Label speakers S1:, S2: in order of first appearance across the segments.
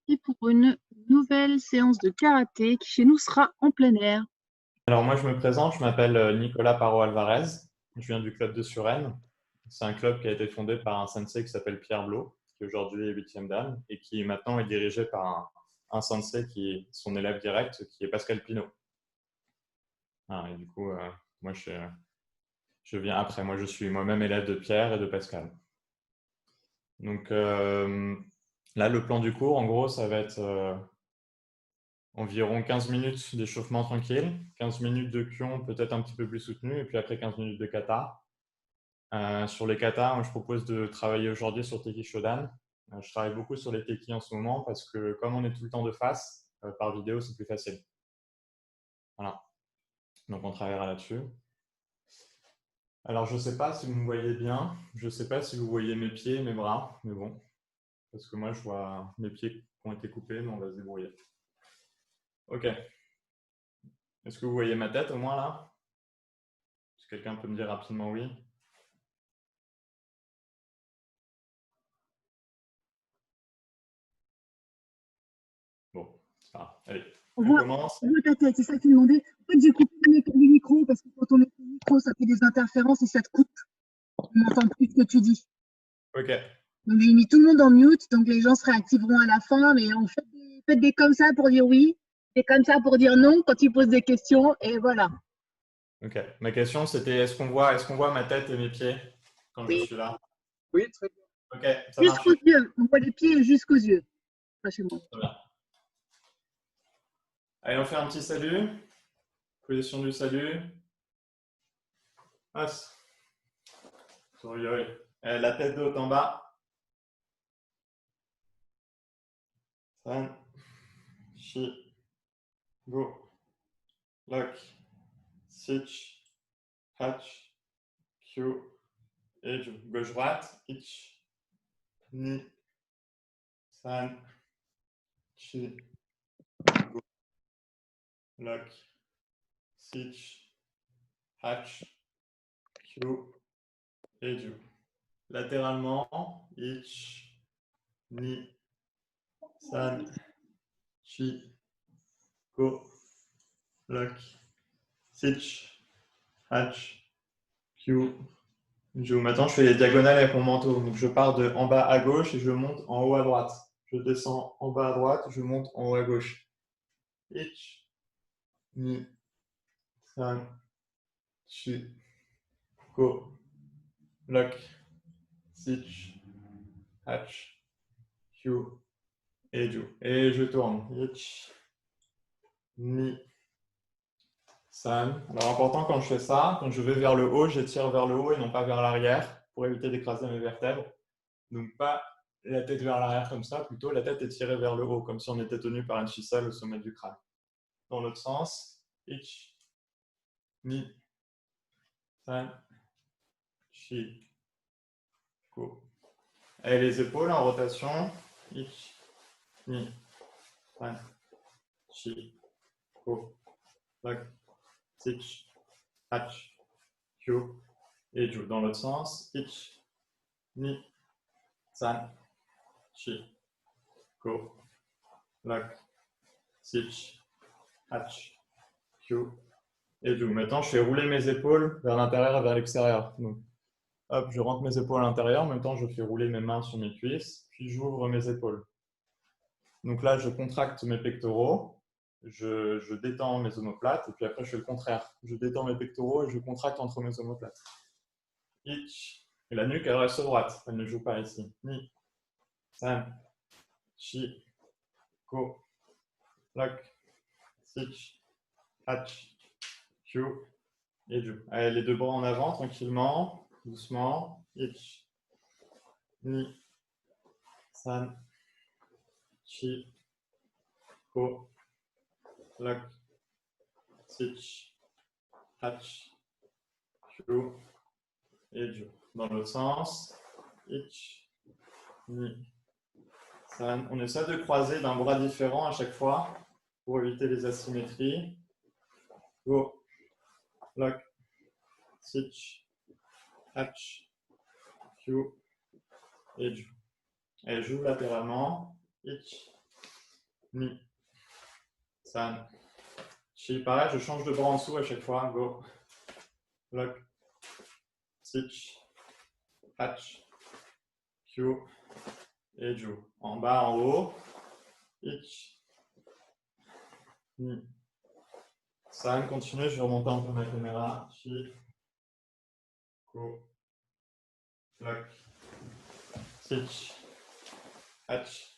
S1: parti pour une nouvelle séance de karaté qui chez nous sera en plein air.
S2: Alors moi, je me présente, je m'appelle Nicolas Paro Alvarez, je viens du club de Suresnes. C'est un club qui a été fondé par un sensei qui s'appelle Pierre Blot, qui aujourd'hui est 8e dan et qui maintenant est dirigé par un sensei qui est son élève direct, qui est Pascal Pinault. Ah, et du coup, moi je viens après, moi je suis moi-même élève de Pierre et de Pascal. Donc là, le plan du cours, en gros, ça va être environ 15 minutes d'échauffement tranquille, 15 minutes de kion peut-être un petit peu plus soutenu, et puis après 15 minutes de kata. Sur les katas, moi, je propose de travailler aujourd'hui sur Teki Shodan. Je travaille beaucoup sur les Teki en ce moment parce que comme on est tout le temps de face, par vidéo, c'est plus facile. Voilà. Donc on travaillera là-dessus. Alors je ne sais pas si vous me voyez bien, je ne sais pas si vous voyez mes pieds, mes bras, mais bon, parce que moi je vois mes pieds qui ont été coupés, mais on va se débrouiller. Ok. Est-ce que vous voyez ma tête au moins là? Si quelqu'un peut me dire rapidement oui. Bon, c'est pas grave. Allez,
S1: On
S2: on
S1: voit,
S2: commence.
S1: on voit ta tête, c'est ça que tu demandais. En fait, j'ai coupé le micro parce que quand on met le micro, ça fait des interférences et ça te coupe. On n'entend plus ce que tu dis.
S2: Ok.
S1: Donc j'ai mis tout le monde en mute, donc les gens se réactiveront à la fin, mais on fait des comme ça pour dire oui, des comme ça pour dire non quand ils posent des questions, et voilà.
S2: Ok. Ma question c'était est-ce qu'on voit ma tête et mes pieds quand je
S1: Oui,
S2: suis là?
S3: Oui, très bien.
S2: Ok, ça marche.
S1: jusqu'aux yeux, on voit les pieds jusqu'aux yeux. Pas chez moi.
S2: Très bien. Allez, on fait un petit salut. Position du salut. As. Souriez. La tête de haut en bas. San. Shi. Go. Lock. Switch. Hatch. Q. Edge. Gauche-droite. Ich. Ni. San. Shi. Go. Lock. Switch. Hatch. Q. Edge. Latéralement. Ich. Ni. San. Shi. Go. Lock. Switch. Hatch. Q. Joue. Maintenant, je fais les diagonales avec mon manteau. Donc, je pars de en bas à gauche et je monte en haut à droite. Je descends en bas à droite, je monte en haut à gauche. Ich, ni, san, shi, go, lock, sich, hatch, Q, et ju. Et je tourne. Ich, ni, san. Alors, important quand je fais ça, quand je vais vers le haut, j'étire vers le haut et non pas vers l'arrière pour éviter d'écraser mes vertèbres. Donc, pas la tête vers l'arrière comme ça, plutôt la tête est tirée vers le haut, comme si on était tenu par une ficelle au sommet du crâne. Dans l'autre sens, ich, ni, san, shi, go. Et les épaules en rotation, ich, ni, san, shi, go, lock, sich, hatch, kyu, et ju. Dans l'autre sens, ich, ni, san, shi, go, lock, sich, hatch, kyu, et ju. Maintenant, je fais rouler mes épaules vers l'intérieur et vers l'extérieur. Donc, hop, je rentre mes épaules à l'intérieur. En même temps, je fais rouler mes mains sur mes cuisses, puis j'ouvre mes épaules. Donc là, je contracte mes pectoraux, je détends mes omoplates, et puis après, je fais le contraire. Je détends mes pectoraux et je contracte entre mes omoplates. Ich. Et la nuque, elle reste droite. Elle ne joue pas ici. Ni, san, shi, go, lock, sich, hatch, kyu, et ju. Allez, les deux bras en avant, tranquillement, doucement. Ich, ni, san, shi, go, lock, sich, hatch, kyu, et ju. Dans l'autre sens, ich, ni, san. On essaie de croiser d'un bras différent à chaque fois pour éviter les asymétries. Go, lock, sich, hatch, kyu, et ju. Et joue latéralement, ich, ni, san, chi. Pareil, je change de bras en dessous à chaque fois. Go, lock, sich, hach, kyu, et ju. En bas, en haut, ich, ni, san. Continue, je vais remonter un peu ma caméra. Chi, go, lock, sich, hach,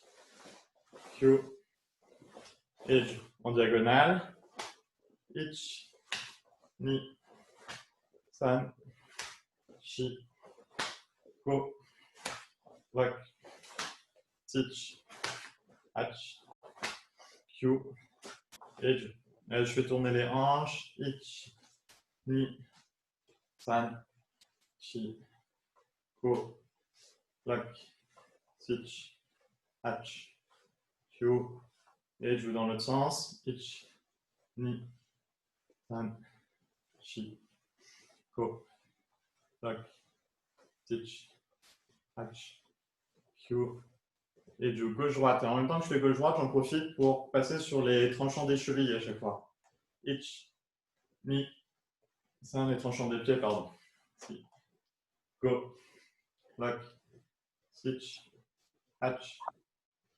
S2: kyu, et ju. En diagonale, ich, ni, san, chi, go, lock, sich, hach, kyu, et ju. Et je fais tourner les hanches, ich, ni, san, chi, go, lock, sich, hach, kyu, et ju dans l'autre sens, ich, ni, san, chi, go, lock, sich, hach, kyu, et ju. Gauche-droite. Et en même temps que je fais gauche-droite, j'en profite pour passer sur les tranchants des chevilles à chaque fois. Ich, ni, san, les tranchants des pieds, pardon. Si. Go, lock, sich, hach,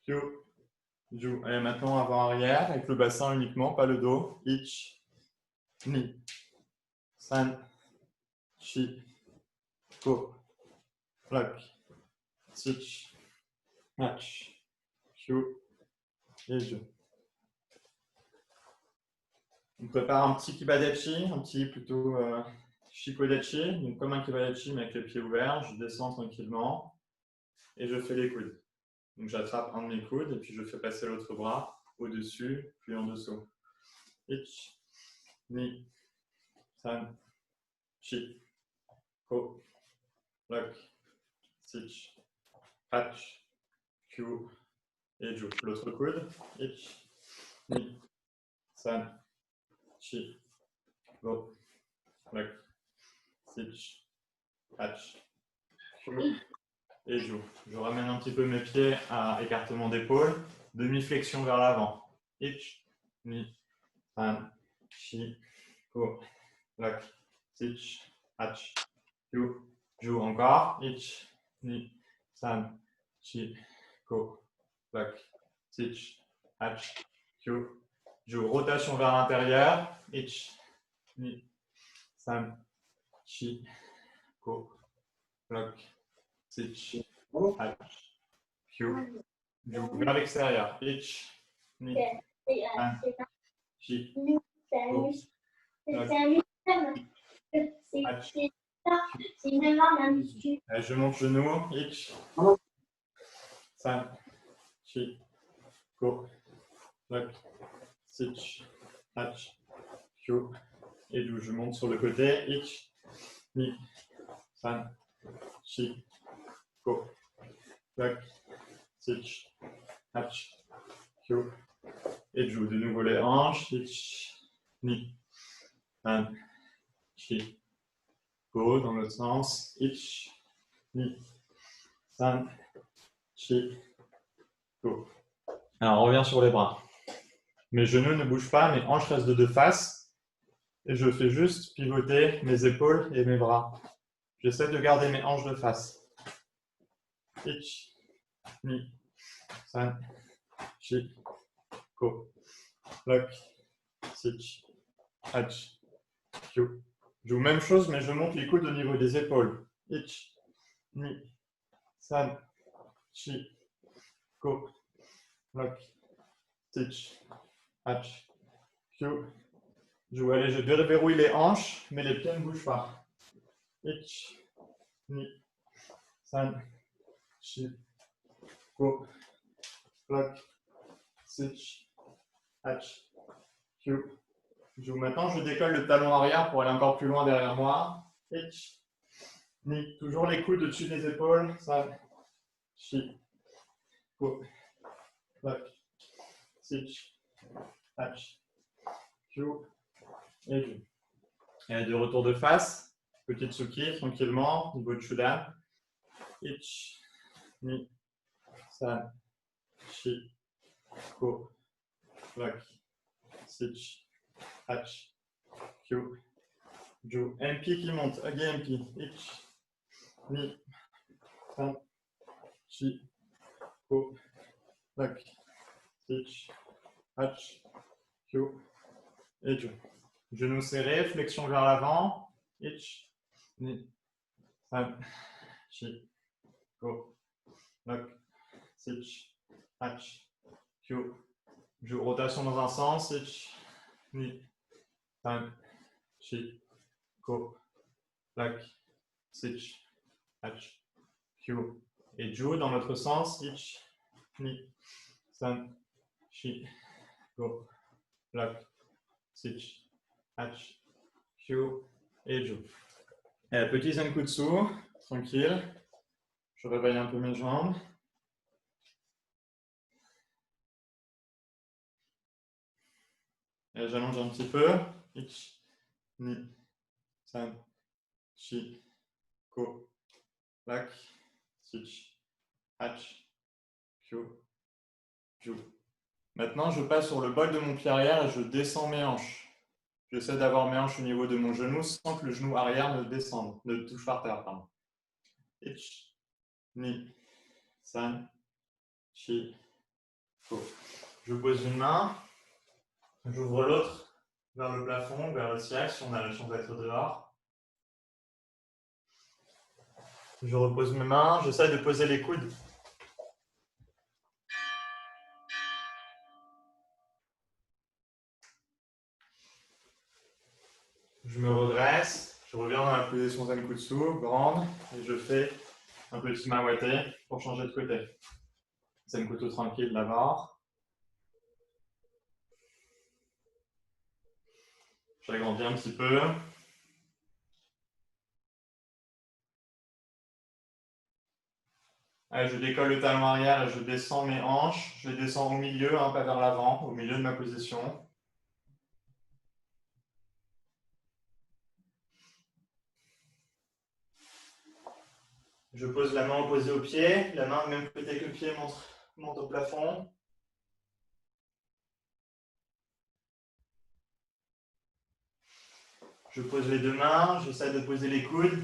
S2: kyu, ju. Et maintenant avant-arrière avec le bassin uniquement, pas le dos. Ich, ni, san, chi, go, lock, sich, hach, kyu, et ju. On prépare un petit kibadachi, un petit plutôt shikodachi, donc comme un kibadachi mais avec les pieds ouverts. Je descends tranquillement et je fais les coudes. Donc j'attrape un de mes coudes et puis je fais passer l'autre bras au-dessus puis en dessous. Ich, ni, san, chi, go, lock, sich, hach, kyu, et ju. L'autre coude. Ich, ni, san, chi, go, lock, sich, hach, kyu, et ju. Je ramène un petit peu mes pieds à écartement d'épaule, demi-flexion vers l'avant. Ich, ni, san, chi, go, lock, sich, hach, kyu, ju. Encore. Ich, ni, san, chi, go, lock, sich, hach, kyu, ju. Rotation vers l'intérieur. Ich, ni, san, chi, go, lock, sich, hach, kyu, ju. Vers l'extérieur. Ich, ni, san, chi, go, lock, hach, kyu. Et je monte genou. Ich, san, chi, go, lock, sich, hach, kyu, et ju. Je monte sur le côté. Ich, ni, san, chi, go, lock, sich, hach, kyu, et ju. De nouveau les hanches. Ich, ni, san, chi, go. Dans l'autre sens. Ich, ni, san, chi, go. Alors on revient sur les bras. Mes genoux ne bougent pas, mes hanches restent de face. Et je fais juste pivoter mes épaules et mes bras. J'essaie de garder mes hanches de face. Ich, ni, san, chi, go, lock, sich, hach, kyu, ju. Même chose, mais je monte les coudes au niveau des épaules. Ich, ni, san, chi, go, lock, sich, hach, kyu, ju. Allez, je déverrouille les hanches, mais les pieds ne bougent pas. Ich, ni, san, chi, go, lock, sich, hach, kyu, ju. Maintenant, je décolle le talon arrière pour aller encore plus loin derrière moi. Ich, ni. Toujours les coudes au-dessus des épaules. San, chi, go, lock, sich, hach, kyu, et ju. Et de retour de face. Petite Tsuki, tranquillement, niveau de Shudan. Ich, ni, san, chi, go, lock, switch, hatch, Q, Ju. MP qui monte, again MP, ich, ni, san, chi, ko, lock, switch, hatch, Q, et Ju. Genou serré, flexion vers l'avant, ich, ni, san, chi, ko, lock, switch, hatch, Q, Ju. Rotation dans un sens, ich, ni, san, chi, ko, lock, switch, hatch, Q, et Ju. Dans l'autre sens, ich, ni, san, chi, ko, lock, switch, hatch, Q, et Ju. Et petit Zenkutsu, tranquille. Je réveille un peu mes jambes. Et j'allonge un petit peu. Ich, ni, san, chi, ko, lock, switch, hatch, Q, Ju. Maintenant, je passe sur le bol de mon pied arrière et je descends mes hanches. J'essaie d'avoir mes hanches au niveau de mon genou sans que le genou arrière ne descende, ne touche par terre. Pardon. Ich, ni, san, chi, ko. Je pose une main, j'ouvre l'autre vers le plafond, vers le ciel, si on a la chance d'être dehors. Je repose mes mains, j'essaie de poser les coudes. Je me redresse, je reviens dans la position Zenkutsu, grande, et je fais un petit mawate pour changer de côté. Zenkutsu tranquille d'abord. J'agrandis un petit peu. Allez, je décolle le talon arrière et je descends mes hanches. Je les descends au milieu, un pas vers l'avant, au milieu de ma position. Je pose la main opposée au pied, la main même côté que le pied monte au plafond. Je pose les deux mains, j'essaie de poser les coudes.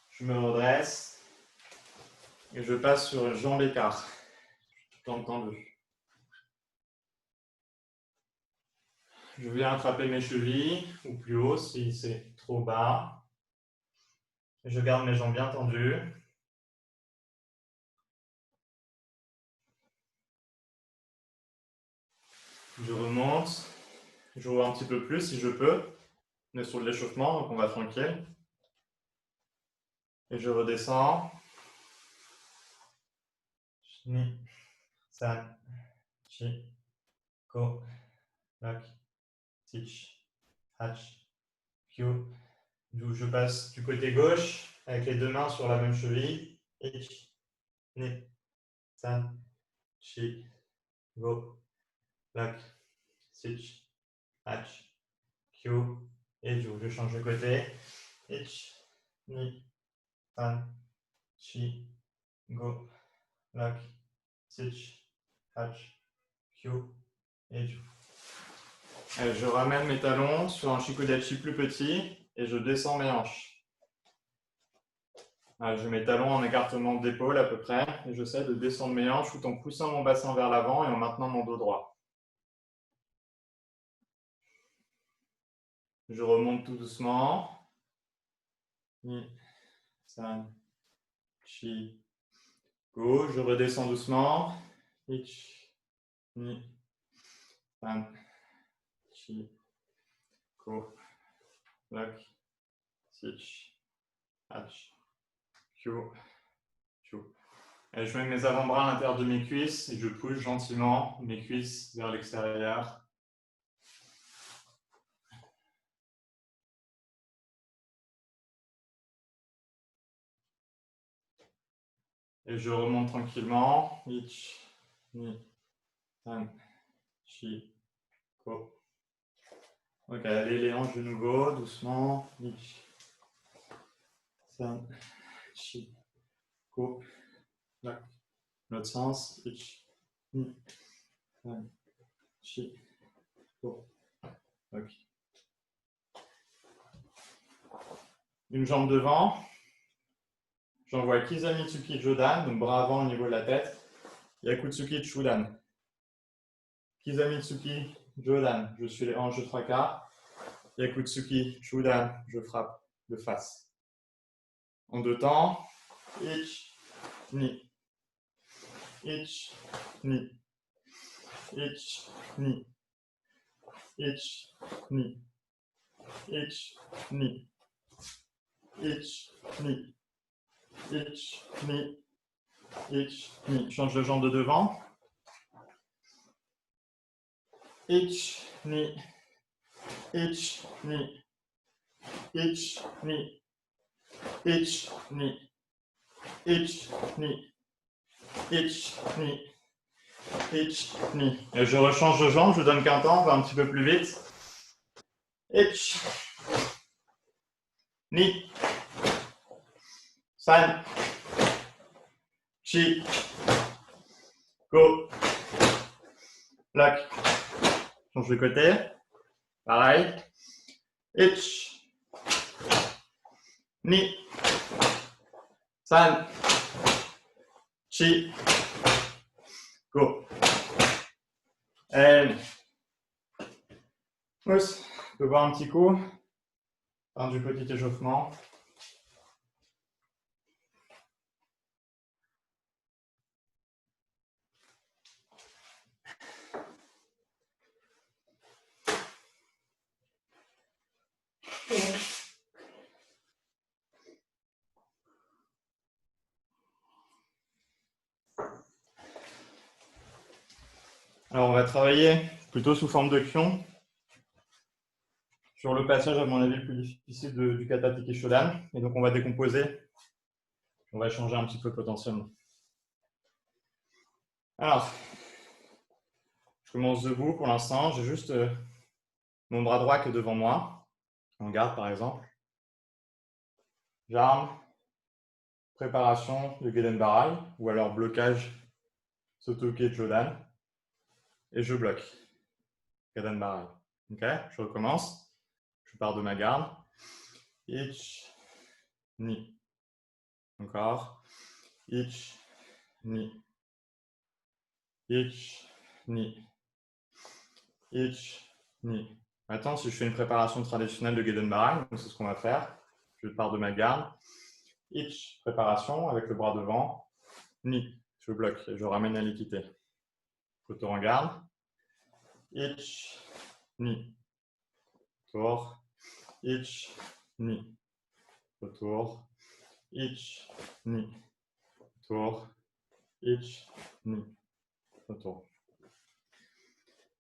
S2: Je me redresse et je passe sur une jambe écart, jambe tendue. Je viens attraper mes chevilles ou plus haut si c'est trop bas. Je garde mes jambes bien tendues. Je remonte, j'ouvre un petit peu plus si je peux. On est sur de l'échauffement, donc on va tranquille. Et je redescends. Ni, san, chi, ko, lock, switch, hatch, Q. D'où je passe du côté gauche avec les deux mains sur la même cheville. Ich, ni, san, chi, go, lock, switch, hatch, Q, et Ju. Je change de côté. Ich, ni, san, chi, go, lock, switch, hatch, Q, et Ju. Je ramène mes talons sur un shikudachi plus petit et je descends mes hanches. Je mets mes talons en écartement d'épaule à peu près et j'essaie de descendre mes hanches tout en poussant mon bassin vers l'avant et en maintenant mon dos droit. Je remonte tout doucement. Ni, san, chi, go. Je redescends doucement. Ich, ni, san, chi, go, lock, switch, hatch, Q, Ju. Et je mets mes avant-bras à l'intérieur de mes cuisses et je pousse gentiment mes cuisses vers l'extérieur. Et je remonte tranquillement. Ich, ni, san, chi, ko. Ok, allez les hanches de nouveau, doucement. Ich, san, chi, go, lock. L'autre sens, ich, ni, san, chi, go, lock. Une jambe devant. J'envoie Kizamitsuki Jodan, donc bras avant au niveau de la tête. Yakutsuki Chudan. Kizamitsuki Jodan, je suis les hanches de 3/4. Yakutsuki Chudan, je frappe de face. En 2 temps. Ich, ni. Ich, ni. Ich, ni. Ich, ni. Ich, ni. Ich, ni. Ich, ni. Ich, ni. Change de jambe de devant. Ich, ni. Ich, ni. Ich, ni. Ich, ni. Ich, ni. Ich, ni. Ich, ni. Et je rechange de jambe, je donne qu'un temps, on va un petit peu plus vite. Ich, ni. San, chi, go, lock. Change de côté. Pareil. Ich, ni, san, chi, go. Et mousse, on peut voir un petit coup. Fin du petit échauffement. Alors, on va travailler plutôt sous forme de kion. Sur le passage, à mon avis, le plus difficile du kata tiki shodan. Et donc, on va décomposer. On va changer un petit peu potentiellement. Alors, je commence debout pour l'instant. J'ai juste mon bras droit qui est devant moi. En garde, par exemple. J'arme. Préparation de Geden Barai. Ou alors blocage Sotoke Jodan. Et je bloque. Geden Barai. Ok, je recommence. Je pars de ma garde. Ich, ni. Encore. Ich, ni. Ich, ni. Ich, ni. Maintenant, si je fais une préparation traditionnelle de Geden Barai, c'est ce qu'on va faire. Je pars de ma garde. Ich, préparation avec le bras devant. Ni, je bloque et je ramène à l'équité. Retour en garde. Ich, ni. Retour. Ich, ni. Retour. Ich, ni. Retour. Ich, ni. Retour.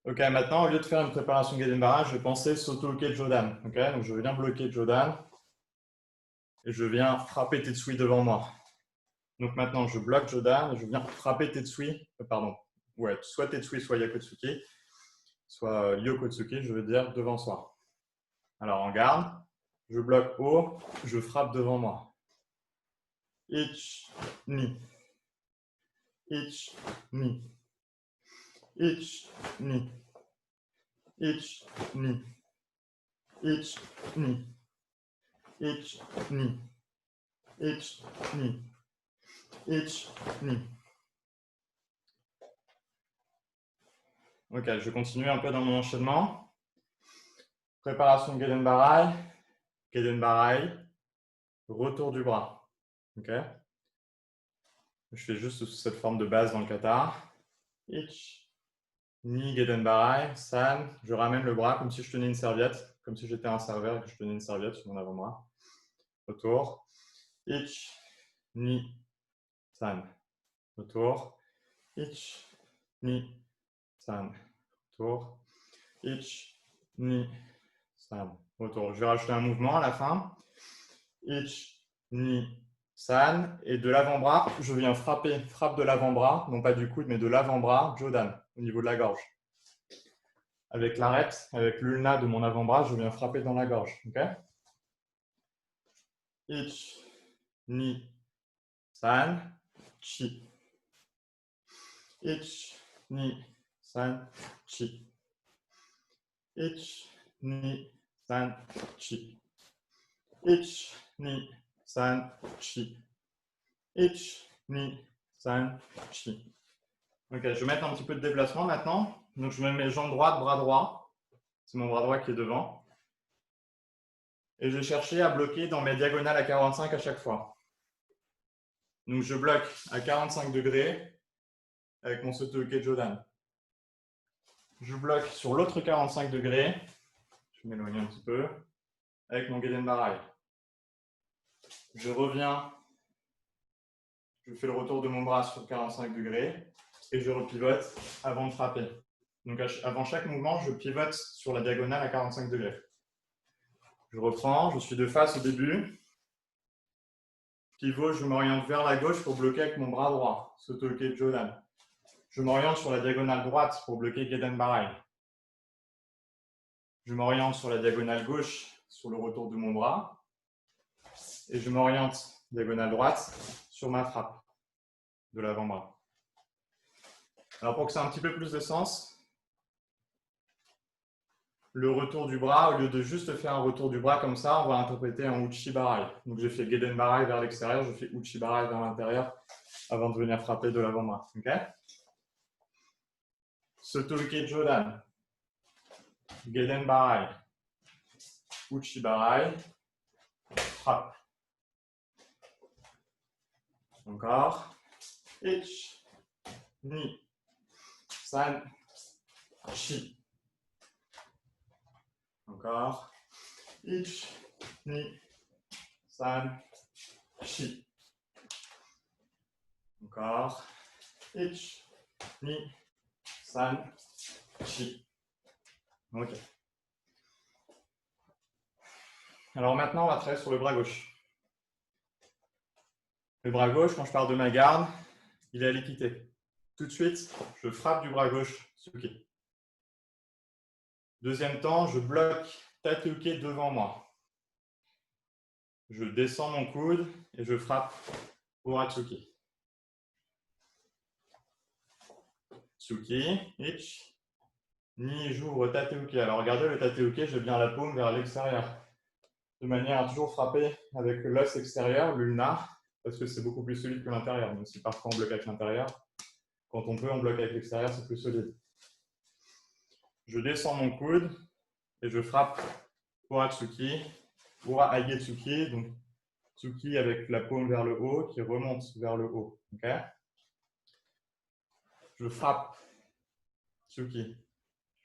S2: Ok, maintenant, au lieu de faire une préparation Geden Barai, je vais penser Soto-Uke Jodan. Ok, donc je viens bloquer Jodan et je viens frapper Tetsui devant moi. Donc maintenant, je bloque Jodan et je viens frapper Tetsui, soit Tetsui, soit Yakotsuki, soit Yokotsuki, je veux dire, devant soi. Alors, en garde, je bloque haut, je frappe devant moi. Ich, ni. Ich, ni. Ich, ni. Ich, ni. Ich, ni. Ich, ni. Ich, ni. Ich, ni. Ok, je vais continuer un peu dans mon enchaînement. Préparation de Geden Barai. Geden Barai. Retour du bras. Ok. Je fais juste cette forme de base dans le kata. Ich, ni, Geden Barai, san. Je ramène le bras comme si je tenais une serviette, comme si j'étais un serveur et que je tenais une serviette sur mon avant-bras. Retour. Ich, ni, san. Retour. Ich, ni, san. Retour. Ich, ni, san. Retour. Je vais rajouter un mouvement à la fin. Ich, ni, san. Et de l'avant-bras, je viens frapper. Frappe de l'avant-bras, non pas du coude, mais de l'avant-bras, Jodan, au niveau de la gorge. Avec l'arête, avec l'ulna de mon avant-bras, je viens frapper dans la gorge. Okay? Ich, ni, san, chi. Ich, ni, san, chi. Ich, ni, san, chi. Ich, ni, san, chi. Ich, ni, san, chi. Ok, je vais mettre un petit peu de déplacement maintenant. Donc, je mets mes jambes droites, bras droit. C'est mon bras droit qui est devant. Et je vais chercher à bloquer dans mes diagonales à 45 à chaque fois. Donc, je bloque à 45 degrés avec mon Soto-uke Jodan. Je bloque sur l'autre 45 degrés. Je m'éloigne un petit peu. Avec mon Geden Barai. Je reviens. Je fais le retour de mon bras sur 45 degrés. Et je repivote avant de frapper. Donc, avant chaque mouvement, je pivote sur la diagonale à 45 degrés. Je reprends. Je suis de face au début. Pivot, je m'oriente vers la gauche pour bloquer avec mon bras droit. Soto-uke Jodan. Je m'oriente sur la diagonale droite pour bloquer Geden Barai. Je m'oriente sur la diagonale gauche sur le retour de mon bras. Et je m'oriente diagonale droite sur ma frappe de l'avant-bras. Alors pour que ça ait un petit peu plus de sens, le retour du bras, au lieu de juste faire un retour du bras comme ça, on va interpréter en Uchi Barai. Donc j'ai fait Geden Barai vers l'extérieur, je fais Uchi Barai vers l'intérieur avant de venir frapper de l'avant-bras. Okay? Soto-uke Jodan, Geden Barai, Uchi Barai, frappe. Encore. Ich, ni, san, chi. Encore. Ich, ni, san, chi. Encore. Ich, ni, san, chi. Ok. Alors maintenant, on va travailler sur le bras gauche. Le bras gauche, quand je pars de ma garde, il est à l'équité. Tout de suite, je frappe du bras gauche, Tsuki. Deuxième temps, je bloque Tate-uke devant moi. Je descends mon coude et je frappe Uratsuki. Tsuki, ich, ni, j'ouvre Tate-uke. Alors regardez, le Tate-uke, j'ai bien la paume vers l'extérieur. De manière à toujours frapper avec l'os extérieur, l'ulnar, parce que c'est beaucoup plus solide que l'intérieur. Même si parfois on bloque avec l'intérieur, quand on peut, on bloque avec l'extérieur, c'est plus solide. Je descends mon coude et je frappe Uratsuki, Ura-Agetsuki, donc Tsuki avec la paume vers le haut qui remonte vers le haut. Okay? Je frappe Tsuki.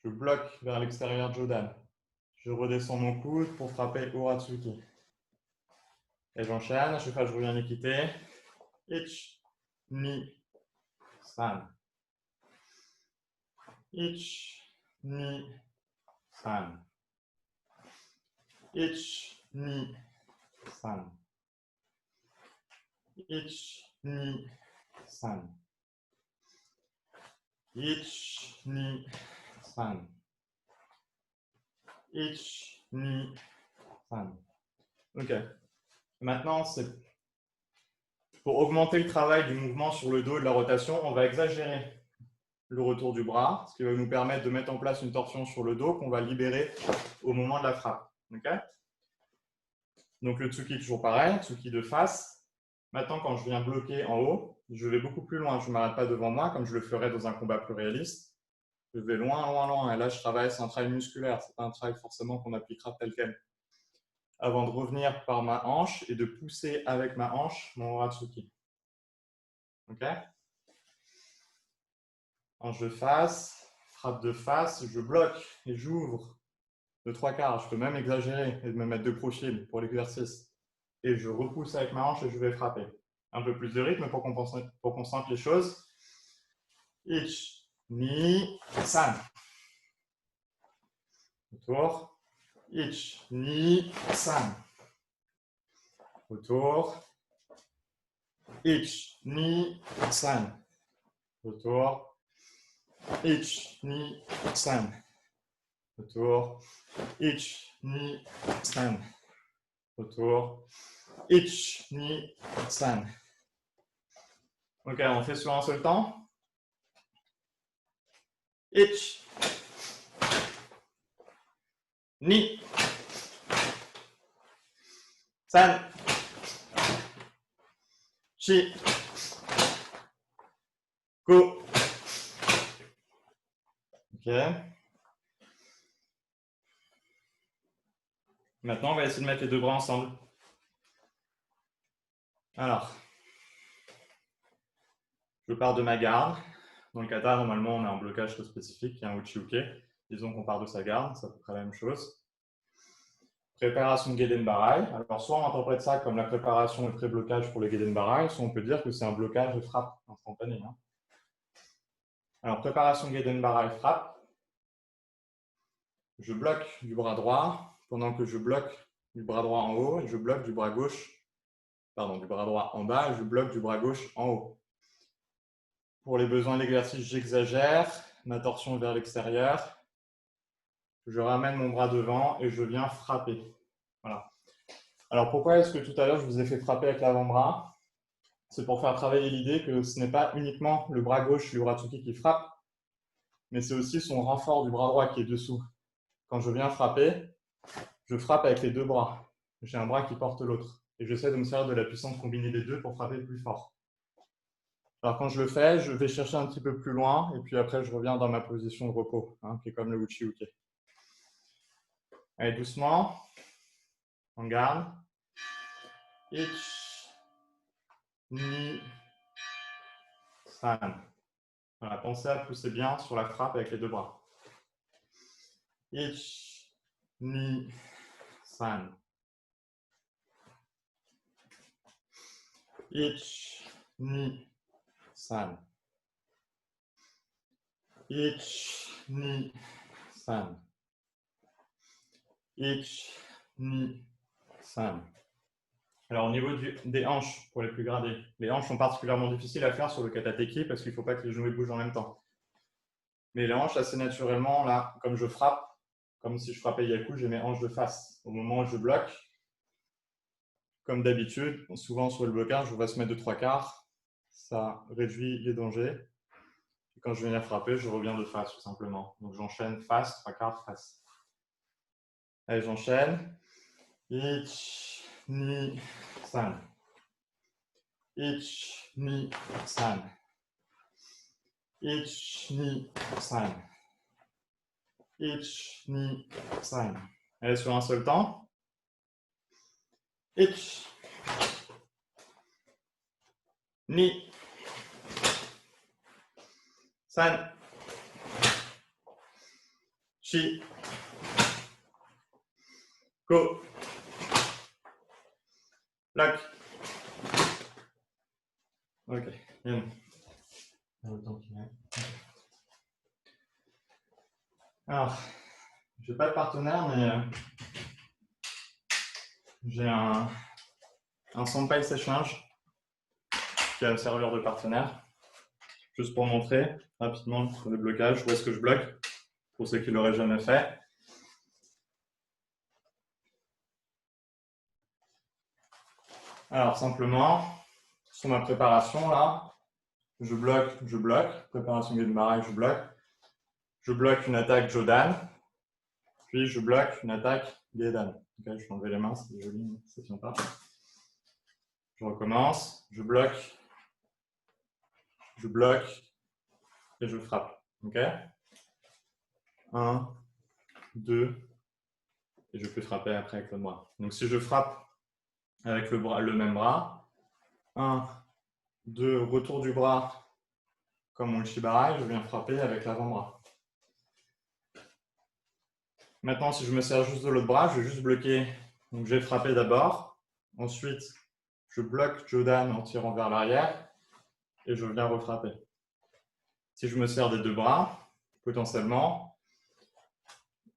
S2: Je bloque vers l'extérieur Jodan. Je redescends mon coude pour frapper Uratsuki. Et j'enchaîne. À chaque fois, je reviens en équité. Ich, ni, san. Ich, ni, san. Ich, ni, san. Ich, ni, san. Ich, ni, san. Ich, ni, san. Ok. Maintenant, c'est pour augmenter le travail du mouvement sur le dos et de la rotation, on va exagérer le retour du bras, ce qui va nous permettre de mettre en place une torsion sur le dos qu'on va libérer au moment de la frappe. Okay? Donc le Tsuki, toujours pareil, Tsuki de face. Maintenant, quand je viens bloquer en haut, je vais beaucoup plus loin. Je ne m'arrête pas devant moi, comme je le ferais dans un combat plus réaliste. Je vais loin, loin, loin. Et là, je travaille, c'est un travail musculaire. Ce n'est pas un travail forcément qu'on appliquera tel quel. Avant de revenir par ma hanche et de pousser avec ma hanche mon Uratsuki. Ok? Hanche de face, frappe de face, je bloque et j'ouvre de 3/4. Je peux même exagérer et me mettre de profil pour l'exercice. Et je repousse avec ma hanche et je vais frapper. Un peu plus de rythme pour qu'on sente les choses. Ich, ni, san. Retour. Ich, ni, san. Retour. Ich, ni, san. Retour. Ich, ni, san. Retour. Ich, ni, san. Retour. Ich, ni, san. Ok, on fait sur un seul temps. Ich. Ni. San. Chi. Go. Ok. Maintenant, on va essayer de mettre les deux bras ensemble. Alors, je pars de ma garde. Dans le kata, normalement, on a un blocage très spécifique, qui est un uchi-uke. Disons qu'on part de sa garde, c'est à peu près la même chose. Préparation de Geiden Barai. Alors, soit on interprète ça comme la préparation et le pré-blocage pour le Geiden Barai, soit on peut dire que c'est un blocage et frappe instantané. Hein. Alors, préparation de Geiden Barai, frappe. Je bloque du bras droit pendant que je bloque du bras droit en haut et je bloque du bras gauche, pardon, du bras droit en bas et je bloque du bras gauche en haut. Pour les besoins d'exercice, j'exagère, ma torsion vers l'extérieur. Je ramène mon bras devant et je viens frapper. Voilà. Alors pourquoi est-ce que tout à l'heure je vous ai fait frapper avec l'avant-bras? C'est pour faire travailler l'idée que ce n'est pas uniquement le bras gauche du Uratsuki qui frappe, mais c'est aussi son renfort du bras droit qui est dessous. Quand je viens frapper, je frappe avec les deux bras. J'ai un bras qui porte l'autre. Et j'essaie de me servir de la puissance combinée des deux pour frapper plus fort. Alors quand je le fais, je vais chercher un petit peu plus loin et puis après je reviens dans ma position de repos, hein, qui est comme le uchi-uke. Allez, doucement. On garde. Ich, ni, san. Voilà, pensez à pousser bien sur la frappe avec les deux bras. Ich, ni, san. Ich, ni, san. Ich, ni, san. Ich, ni, san. Alors, au niveau des hanches, pour les plus gradés, les hanches sont particulièrement difficiles à faire sur le katateki parce qu'il ne faut pas que les genoux bougent en même temps. Mais les hanches, assez naturellement, là, comme je frappe, comme si je frappais Yaku, j'ai mes hanches de face. Au moment où je bloque, comme d'habitude, souvent sur le blocage, on va se mettre de 3/4. Ça réduit les dangers. Et quand je vais venir frapper, je reviens de face, tout simplement. Donc, j'enchaîne face, 3/4, face. Allez, j'enchaîne. Ich, ni, san. Ich, ni, san. Ich, ni, san. Ich, ni, san. Allez, sur un seul temps. Ich, ni, san. Chi, go. Lock. Ok, bien. Alors, je n'ai pas de partenaire, mais j'ai un Senpai Sèche-Linge qui a le serveur de partenaire. Juste pour montrer rapidement le blocage, où est-ce que je bloque, pour ceux qui ne l'auraient jamais fait. Alors, simplement, sur ma préparation, là, je bloque, préparation Geiden Barai, je bloque une attaque Jodan, puis je bloque une attaque Gedan. Okay, je vais enlever les mains, c'est joli, mais ça ne tient pas. Je recommence, je bloque et je frappe. Ok, 1, 2, et je peux frapper après avec le bras. Donc si je frappe avec le même bras, 1, 2, retour du bras comme mon Uchibarai, je viens frapper avec l'avant-bras. Maintenant, si je me sers juste de l'autre bras, je vais juste bloquer. Donc je vais frapper d'abord, ensuite je bloque Jodan en tirant vers l'arrière et je viens refrapper. Si je me sers des deux bras, potentiellement,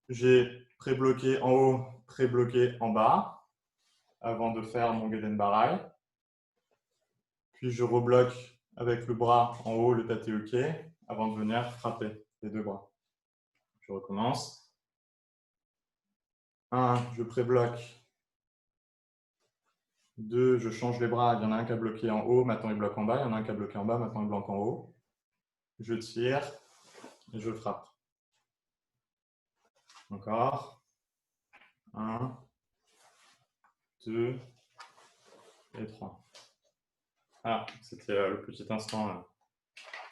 S2: j'ai pré-bloqué en haut, pré-bloqué en bas, avant de faire mon Geiden Barai. Puis je rebloque avec le bras en haut, le Tate-uke, avant de venir frapper les deux bras. Je recommence. 1, je pré-bloque. 2, je change les bras, il y en a un qui a bloqué en haut, maintenant il bloque en bas, il y en a un qui a bloqué en bas, maintenant il bloque en haut. Je tire et je frappe. Encore. 1, 2 et 3. Ah, c'était le petit instant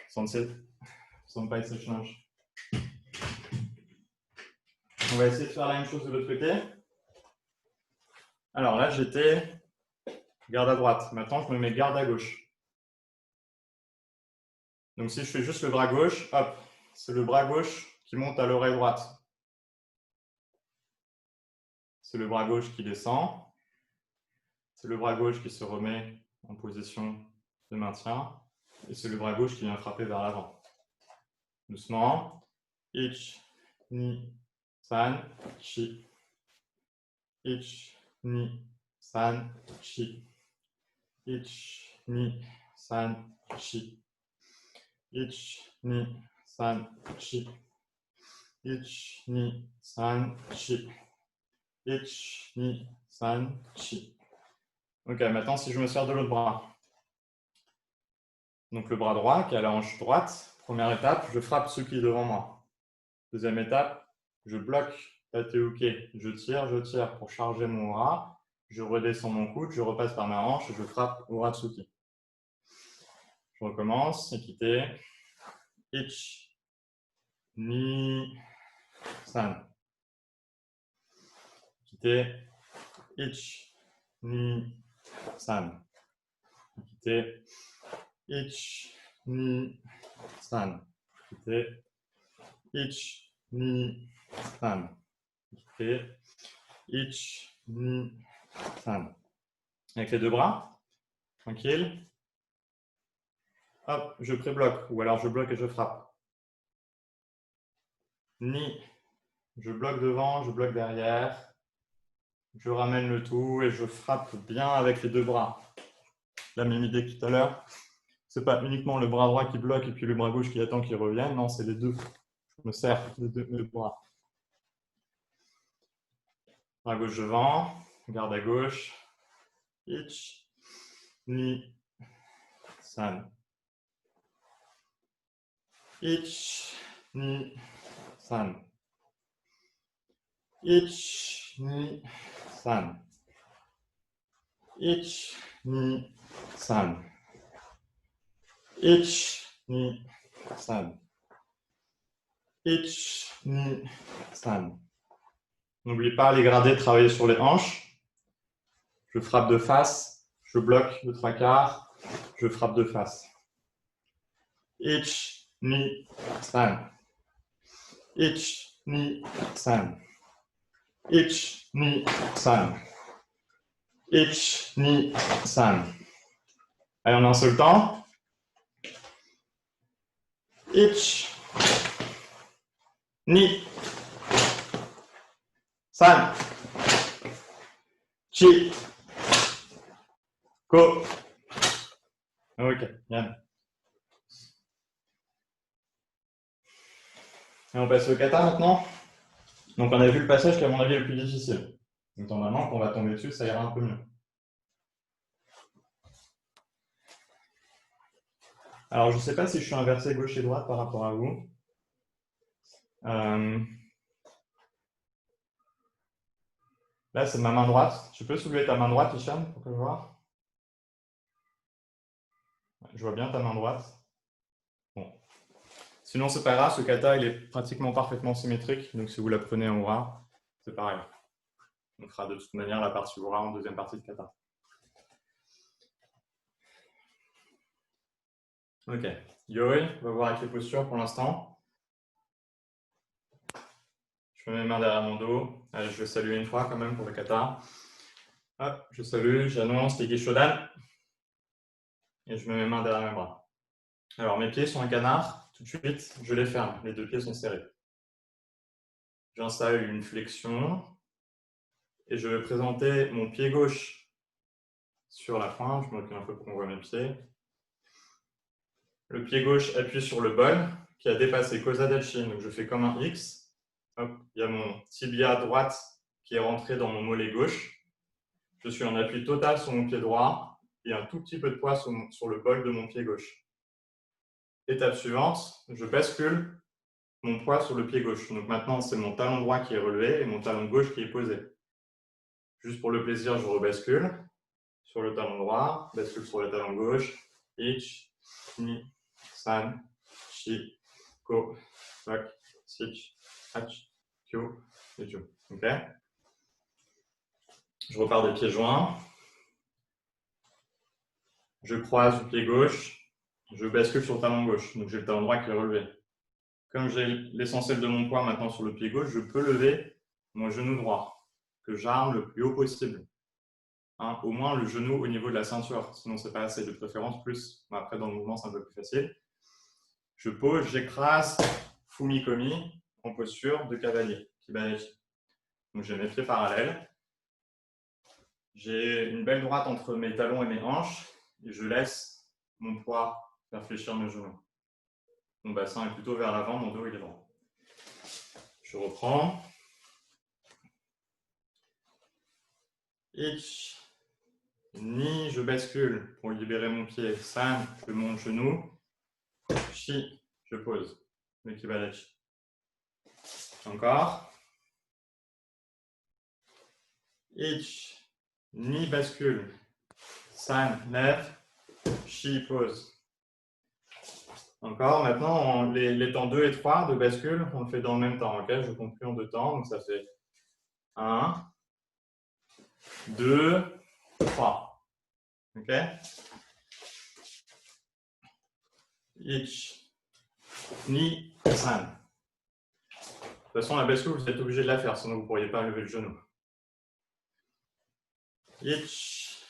S2: Senpai Sessionage. On va essayer de faire la même chose de l'autre côté. Alors là, j'étais garde à droite. Maintenant, je me mets garde à gauche. Donc si je fais juste le bras gauche, hop, c'est le bras gauche qui monte à l'oreille droite. C'est le bras gauche qui descend. C'est le bras gauche qui se remet en position de maintien. Et c'est le bras gauche qui vient frapper vers l'avant. Doucement. Ich, ni, san, chi. Ich, ni, san, chi. Ich, ni, san, chi. Ich, ni, san, chi. Ich, ni, san, chi. Ich, ni, san, chi. Ok, maintenant si je me sers de l'autre bras. Donc le bras droit qui est à la hanche droite. Première étape, je frappe ce qui est devant moi. Deuxième étape, je bloque Tateuke. Je tire pour charger mon bras. Je redescends mon coude, je repasse par ma hanche et je frappe Uratsuki. Je recommence, équité. Ich, ni, san. Équité. Ich, ni, san. Équité. Ich, ni, san. Équité. Ich, ni, san. Équité. Ich, ni, san. Avec les deux bras, tranquille. Hop, je pré-bloque, ou alors je bloque et je frappe. Ni, je bloque devant, je bloque derrière. Je ramène le tout et je frappe bien avec les deux bras. La même idée que tout à l'heure. Ce n'est pas uniquement le bras droit qui bloque et puis le bras gauche qui attend qu'il revienne. Non, c'est les deux. Je me sers des deux bras. Bras gauche devant, garde à gauche. Ich, ni, san. Ich, ni, san. Ich, ni, san. Ich, ni, san. Ich, ni, san. Ich, ni, san. N'oublie pas les gradés, travailler sur les hanches. Je frappe de face, je bloque de 3/4, je frappe de face. Ich, ni, san. Ich, ni, san. Ich, ni, san. Ich, ni, san. Allez, on a un seul temps. Ich, ni, san, chi, ko. Ok, bien. Et on passe au kata maintenant. Donc on a vu le passage qui à mon avis est le plus difficile. Donc normalement, quand on va tomber dessus, ça ira un peu mieux. Alors je ne sais pas si je suis inversé gauche et droite par rapport à vous. Là, c'est ma main droite. Tu peux soulever ta main droite, Hicham, pour que je vois? Je vois bien ta main droite. Bon. Sinon, c'est pas grave, ce kata, il est pratiquement parfaitement symétrique. Donc, si vous l'apprenez en Ura, c'est pareil. On fera de toute manière la partie Ura en deuxième partie de kata. Ok. Yoi, on va voir avec les postures pour l'instant. Je mets mes mains derrière mon dos. Allez, je vais saluer une fois quand même pour le kata. Hop, je salue, j'annonce Teki Shodan. Et je mets mes mains derrière mes bras. Alors, mes pieds sont un canard. Tout de suite, je les ferme. Les deux pieds sont serrés. J'installe une flexion. Et je vais présenter mon pied gauche sur la pointe. Je me recule un peu pour qu'on voit mes pieds. Le pied gauche appuie sur le bol qui a dépassé Kozadachin. Donc, je fais comme un X. Hop, il y a mon tibia droite qui est rentré dans mon mollet gauche. Je suis en appui total sur mon pied droit et un tout petit peu de poids sur le bol de mon pied gauche. Étape suivante, je bascule mon poids sur le pied gauche. Donc maintenant, c'est mon talon droit qui est relevé et mon talon gauche qui est posé. Juste pour le plaisir, je rebascule sur le talon droit, bascule sur le talon gauche. Ich, ni, san, shi, ko, wak, sich, hach, kyo, et ju. Ok. Je repars des pieds joints. Je croise le pied gauche. Je bascule sur le talon gauche. Donc j'ai le talon droit qui est relevé. Comme j'ai l'essentiel de mon poids maintenant sur le pied gauche, je peux lever mon genou droit, que j'arme le plus haut possible. Hein, au moins le genou au niveau de la ceinture, sinon c'est pas assez, de préférence plus. Après dans le mouvement c'est un peu plus facile. Je pose, j'écrase Fumikomi en posture de cavalier, Kibanashi. Donc j'ai mes pieds parallèles. J'ai une belle droite entre mes talons et mes hanches et je laisse mon poids faire fléchir mes genoux. Mon bassin est plutôt vers l'avant, mon dos il est droit. Je reprends. Ich, ni, je bascule pour libérer mon pied. San, je monte genou. Shi, je pose. Le Kibanashi. Encore. Ich, ni, bascule. San, lève. Shi, pose. Encore. Maintenant, les temps 2 et 3 de bascule, on le fait dans le même temps. Okay, je compte plus en 2 temps. Donc ça fait 1, 2, 3. Ok. Ich, ni, san. De toute façon, la bascule, vous êtes obligé de la faire, sinon vous ne pourriez pas lever le genou. Ich,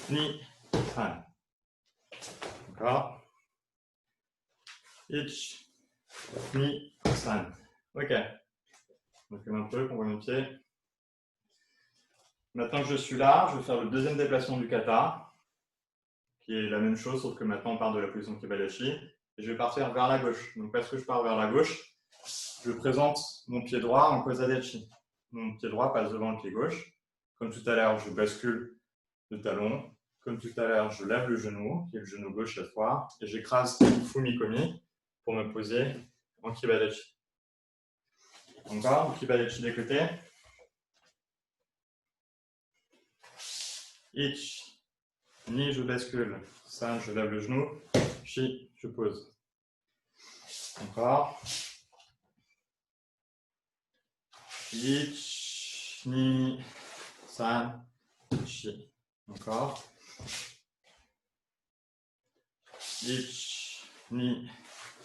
S2: ni, san. Encore. Ich, ni, san. Ok. Donc un peu, on voit mes pieds. Maintenant que je suis là, je vais faire le deuxième déplacement du kata, qui est la même chose, sauf que maintenant on part de la position Kibanashi. Et je vais partir vers la gauche. Donc parce que je pars vers la gauche, je présente mon pied droit en Kosadechi. Mon pied droit passe devant le pied gauche. Comme tout à l'heure, je bascule le talon. Comme tout à l'heure, je lève le genou, qui est le genou gauche cette fois, et j'écrase Fumikomi pour me poser en Kibanashi. Encore, Kibanashi des côtés. Ich, ni, je bascule. San, je lève le genou. Shi, je pose. Encore. Ich, ni, san, shi. Encore. Ich, ni,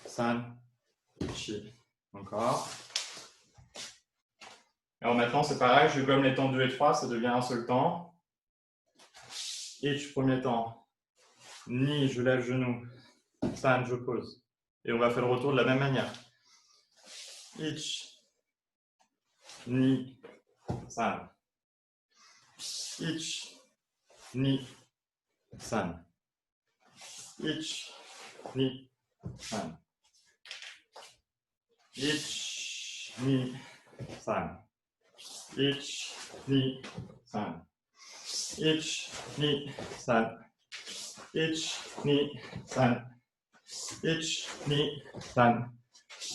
S2: san, shi. Encore. Alors maintenant, c'est pareil, je gomme les temps 2 et 3, ça devient un seul temps. Ich, premier temps. Ni, je lève genou. San, je pose. Et on va faire le retour de la même manière. Ich, ni, san. Ich, ni, san. Ich, ni, san. Ich, ni, san. Ich, ni, san. Ich, ni, san. Ich, ni, san. Ich, ni, san.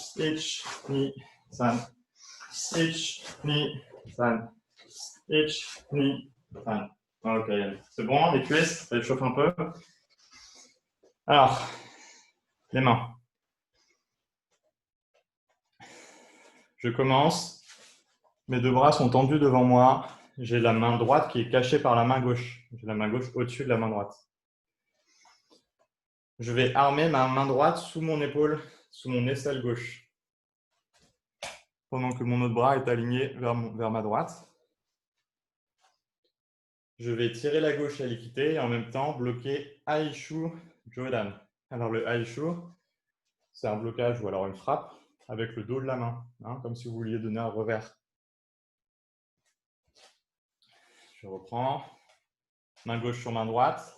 S2: Ich, ni, san. Ich, ni, san. Ich, ni, san. Ok, c'est bon, les cuisses, ça les chauffe un peu. Alors, les mains. Je commence. Mes deux bras sont tendus devant moi. J'ai la main droite qui est cachée par la main gauche. J'ai la main gauche au-dessus de la main droite. Je vais armer ma main droite sous mon épaule, sous mon aisselle gauche. Pendant que mon autre bras est aligné vers ma droite. Je vais tirer la gauche à l'équité et en même temps bloquer Aishu Jodan. Alors le Aishu, c'est un blocage ou alors une frappe avec le dos de la main, hein, comme si vous vouliez donner un revers. Je reprends. Main gauche sur main droite.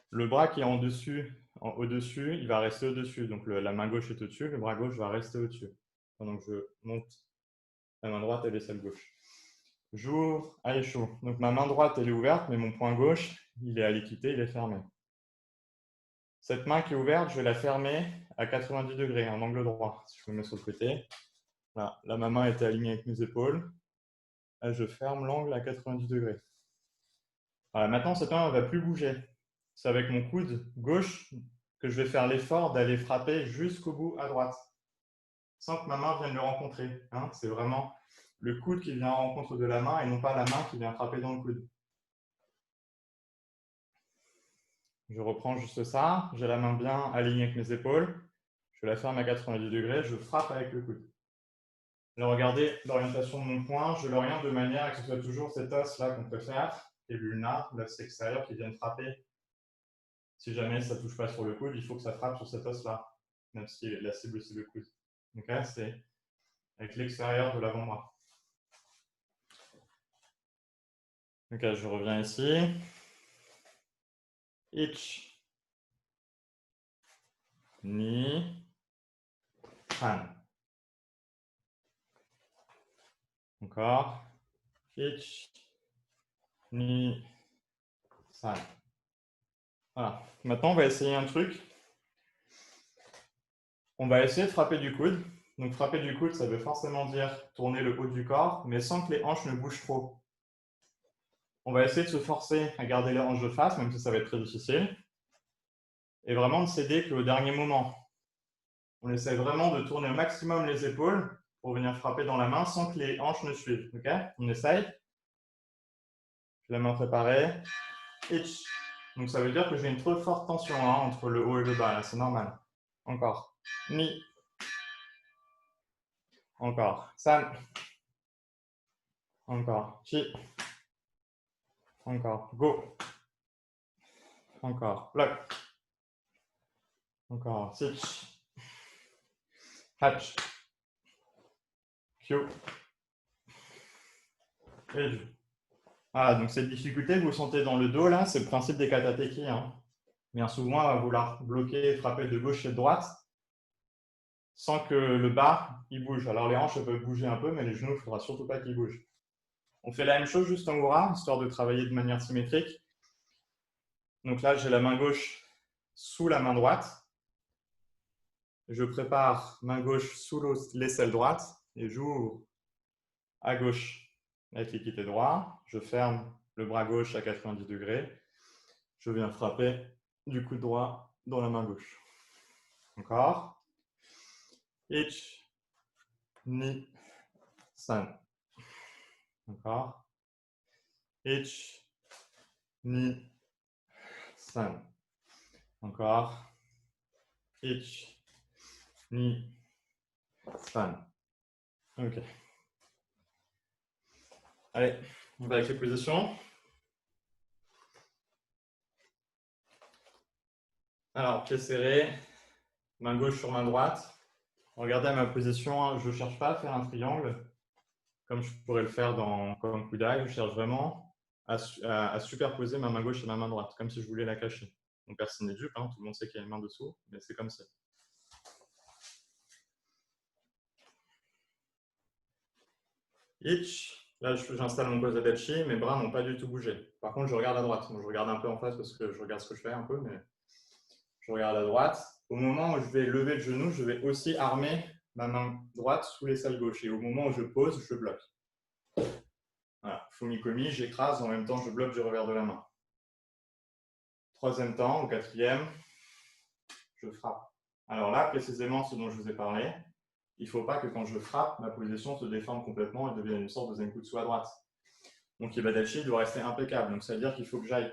S2: Le bras qui est au-dessus, il va rester au-dessus. Donc la main gauche est au-dessus, le bras gauche va rester au-dessus. Pendant que je monte la main droite et l'aisselle gauche. J'ouvre, Aisho. Donc ma main droite, elle est ouverte, mais mon poing gauche, il est à l'équité, il est fermé. Cette main qui est ouverte, je vais la fermer à 90 degrés, en angle droit. Si je me mets sur le côté, voilà. Là, ma main était alignée avec mes épaules. Là, je ferme l'angle à 90 degrés. Voilà, maintenant, cette main ne va plus bouger. C'est avec mon coude gauche que je vais faire l'effort d'aller frapper jusqu'au bout à droite, sans que ma main vienne le rencontrer. Hein. C'est vraiment le coude qui vient en rencontre de la main et non pas la main qui vient frapper dans le coude. Je reprends juste ça, j'ai la main bien alignée avec mes épaules, je la ferme à 90 degrés, je frappe avec le coude. Là, regardez l'orientation de mon poing, je l'oriente de manière à que ce soit toujours cet os-là qu'on préfère, et l'ulnar, l'os extérieur qui vienne frapper. Si jamais ça ne touche pas sur le coude, il faut que ça frappe sur cet os-là, même si la cible c'est le coude. Donc là, c'est avec l'extérieur de l'avant-bras. Donc là, je reviens ici. Ich, ni, han. Encore. Ich, ni, san. Voilà. Maintenant, on va essayer un truc. On va essayer de frapper du coude. Donc, frapper du coude, ça veut forcément dire tourner le haut du corps, mais sans que les hanches ne bougent trop. On va essayer de se forcer à garder les hanches de face, même si ça va être très difficile. Et vraiment de céder qu'au dernier moment. On essaie vraiment de tourner au maximum les épaules pour venir frapper dans la main sans que les hanches ne suivent. Ok? On essaye. J'ai la main préparée. Itch. Donc ça veut dire que j'ai une trop forte tension entre le haut et le bas. C'est normal. Encore. Ni. Encore. San. Encore. Chi. Encore. Go. Encore. Bloc. Encore. Sich. Hatch. Kyo. Et du. Ah, donc cette difficulté que vous sentez dans le dos, là, c'est le principe des katateki. Hein. Bien souvent, on va vouloir bloquer et frapper de gauche et de droite sans que le bas il bouge. Alors les hanches peuvent bouger un peu, mais les genoux, il ne faudra surtout pas qu'ils bougent. On fait la même chose juste en hura, histoire de travailler de manière symétrique. Donc là, j'ai la main gauche sous la main droite. Je prépare main gauche sous l'aisselle droite et j'ouvre à gauche avec l'équité droit. Je ferme le bras gauche à 90 degrés. Je viens frapper du coude droit dans la main gauche. Encore. Ich, ni, san. Encore. Ich, ni, san. Encore. Ich, ni, san. Ok. Allez, on va avec les positions. Alors, pied serré, main gauche sur main droite. Regardez à ma position, je ne cherche pas à faire un triangle comme je pourrais le faire comme Kudai. Je cherche vraiment à superposer ma main gauche et ma main droite, comme si je voulais la cacher. Donc personne n'est dupe, hein, tout le monde sait qu'il y a une main dessous, mais c'est comme ça. Ich, là j'installe mon Kozadachi, mes bras n'ont pas du tout bougé. Par contre, je regarde à droite. Moi, je regarde un peu en face parce que je regarde ce que je fais un peu, mais je regarde à droite. Au moment où je vais lever le genou, je vais aussi armer ma main droite sous l'aisselle gauche. Et au moment où je pose, je bloque. Voilà, Fumikomi, j'écrase, en même temps je bloque du revers de la main. Troisième temps, au quatrième, je frappe. Alors là, précisément ce dont je vous ai parlé, il ne faut pas que quand je frappe, ma position se déforme complètement et devienne une sorte de zenkutsu à droite. Donc Ibadachi doit rester impeccable. Donc ça veut dire qu'il faut que j'aille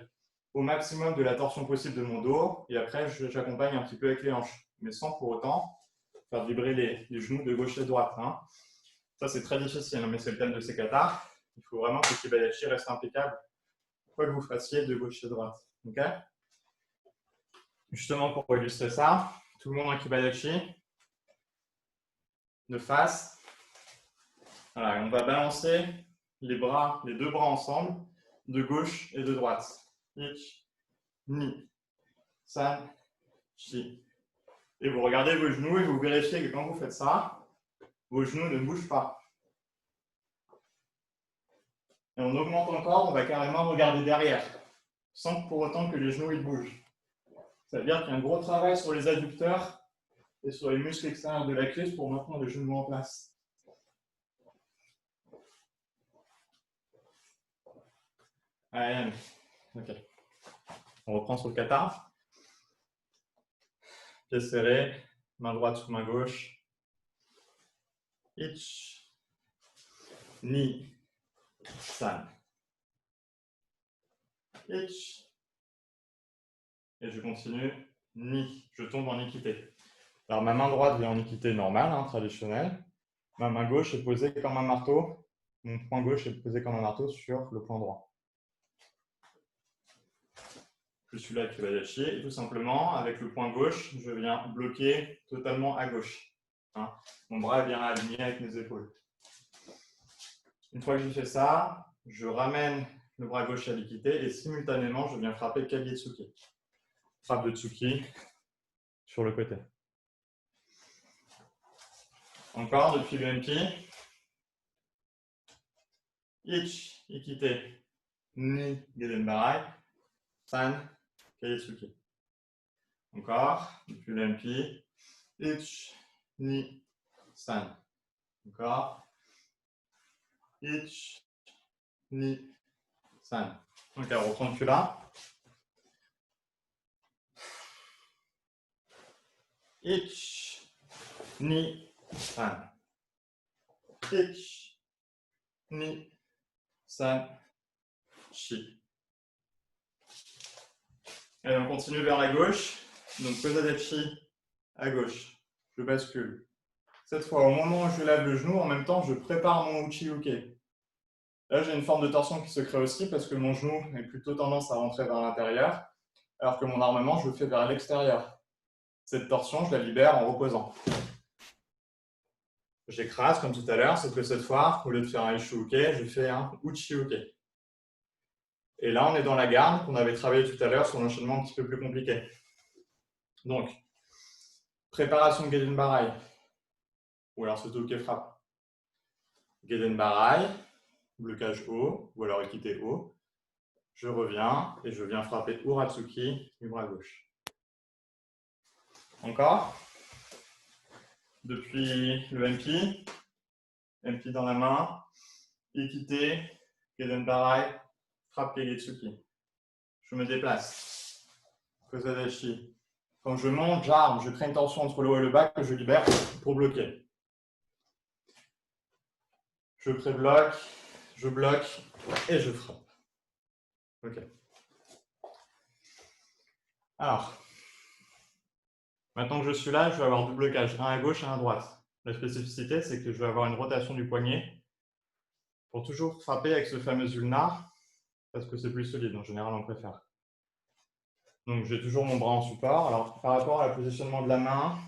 S2: au maximum de la torsion possible de mon dos et après j'accompagne un petit peu avec les hanches, mais sans pour autant faire vibrer les genoux de gauche et de droite. Hein. Ça c'est très difficile, mais c'est le thème de ces katas. Il faut vraiment que Kibadachi reste impeccable, quoi que vous fassiez de gauche et de droite. Okay? Justement, pour illustrer ça, tout le monde en Kibadachi, de face. Voilà, on va balancer les deux bras ensemble, de gauche et de droite. Ich, ni, san, chi. Et vous regardez vos genoux et vous vérifiez que quand vous faites ça, vos genoux ne bougent pas. Et on augmente encore, on va carrément regarder derrière, sans pour autant que les genoux ils bougent. Ça veut dire qu'il y a un gros travail sur les adducteurs et sur les muscles extérieurs de la cuisse pour maintenir le genou en place. Allez, ok. On reprend sur le kata. Pieds serrés, main droite sous main gauche. Ich, ni, san. Ich. Et je continue, ni. Je tombe en équité. Alors ma main droite vient en équité normale, hein, traditionnelle. Ma main gauche est posée comme un marteau. Mon poing gauche est posé comme un marteau sur le poing droit. Je suis là avec le Hayashi et tout simplement, avec le poing gauche, je viens bloquer totalement à gauche. Hein. Mon bras vient aligné avec mes épaules. Une fois que j'ai fait ça, je ramène le bras gauche à l'équité et simultanément, je viens frapper Kagetsuki. Frappe de Tsuki sur le côté. Encore depuis le MP. Ich, Ikite, Ni, Gedenbarai, San, Kagetsuki. Encore, depuis le MP. Ich, Ni, San. Encore. Ich, Ni, San. Ok, on reprend depuis là. Ich, Ni, San. Ich, Ni, San, Shi. Et on continue vers la gauche. Donc, Kosadechi à gauche. Je bascule. Cette fois, au moment où je lève le genou, en même temps, je prépare mon Uchi-uke. Là, j'ai une forme de torsion qui se crée aussi parce que mon genou a plutôt tendance à rentrer vers l'intérieur, alors que mon armement, je le fais vers l'extérieur. Cette torsion, je la libère en reposant. J'écrase comme tout à l'heure, sauf que cette fois, au lieu de faire un Ishu-uke, je fais un Uchi-uke. Et là, on est dans la garde qu'on avait travaillé tout à l'heure sur l'enchaînement un petit peu plus compliqué. Donc, préparation de Gedenbarai, ou alors Soto-uke frappe. Gedenbarai, blocage haut, ou alors équité haut. Je reviens et je viens frapper Uratsuki du bras gauche. Encore. Depuis le MP, MP dans la main, équité, Gedenbarai, frappe Kagetsuki. Je me déplace. Kozadashi. Quand je monte, j'arme, je crée une tension entre le haut et le bas que je libère pour bloquer. Je pré-bloque, je bloque et je frappe. Ok. Alors, maintenant que je suis là, je vais avoir deux blocages, un à gauche et un à droite. La spécificité, c'est que je vais avoir une rotation du poignet pour toujours frapper avec ce fameux ulnar, parce que c'est plus solide, en général on préfère. Donc j'ai toujours mon bras en support. Alors par rapport à le positionnement de la main,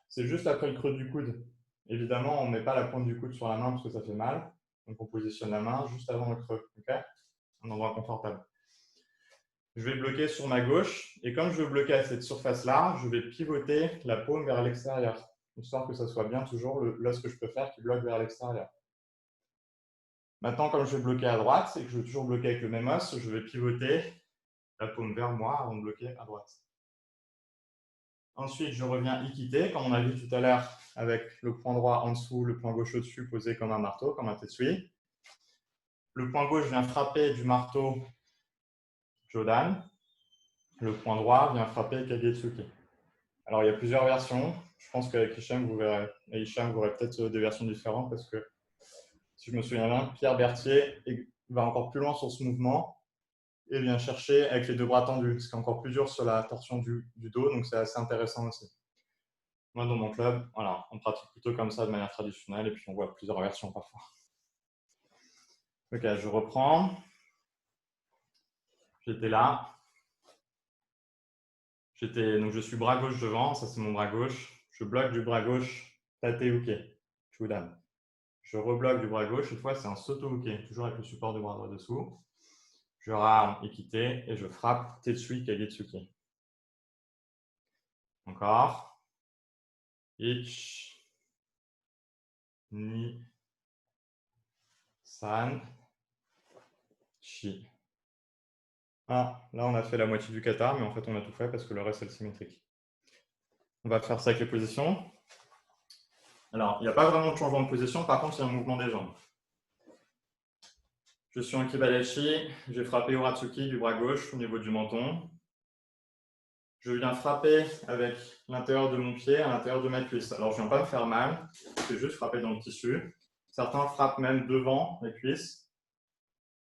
S2: c'est juste après le creux du coude. Évidemment, on ne met pas la pointe du coude sur la main parce que ça fait mal. Donc on positionne la main juste avant le creux, okay, un endroit confortable. Je vais bloquer sur ma gauche et comme je veux bloquer à cette surface-là, je vais pivoter la paume vers l'extérieur, histoire que ça soit bien toujours l'os que je peux faire qui bloque vers l'extérieur. Maintenant, comme je vais bloquer à droite et que je veux toujours bloquer avec le même os, je vais pivoter la paume vers moi avant de bloquer à droite. Ensuite, je reviens ikité, comme on a vu tout à l'heure, avec le poing droit en dessous, le poing gauche au-dessus, posé comme un marteau, comme un tetsui. Le poing gauche vient frapper du marteau Jodan. Le poing droit vient frapper Kagetsuki. Alors, il y a plusieurs versions. Je pense qu'avec Hicham, vous verrez peut-être des versions différentes parce que, si je me souviens bien, Pierre Berthier va encore plus loin sur ce mouvement et vient chercher avec les deux bras tendus, ce qui est encore plus dur sur la torsion du dos, donc c'est assez intéressant aussi. Moi, dans mon club, voilà, on pratique plutôt comme ça de manière traditionnelle et puis on voit plusieurs versions parfois. Ok, je reprends. J'étais là. Donc je suis bras gauche devant, ça c'est mon bras gauche. Je bloque du bras gauche, tate-uke, chudan. Je rebloque du bras gauche, cette fois c'est un soto-uke, toujours avec le support du bras droit dessous. Je rame ikite et je frappe tetsui kagetsuki. Encore. Ich, ni, san, chi. Ah, là, on a fait la moitié du kata, mais en fait, on a tout fait parce que le reste, c'est le symétrique. On va faire ça avec les positions. Alors, il n'y a pas vraiment de changement de position, par contre, il y a un mouvement des jambes. Je suis en Kibaleshi, je vais frapper Uratsuki du bras gauche au niveau du menton. Je viens frapper avec l'intérieur de mon pied à l'intérieur de ma cuisse. Alors, je ne viens pas me faire mal, je vais juste frapper dans le tissu. Certains frappent même devant les cuisses.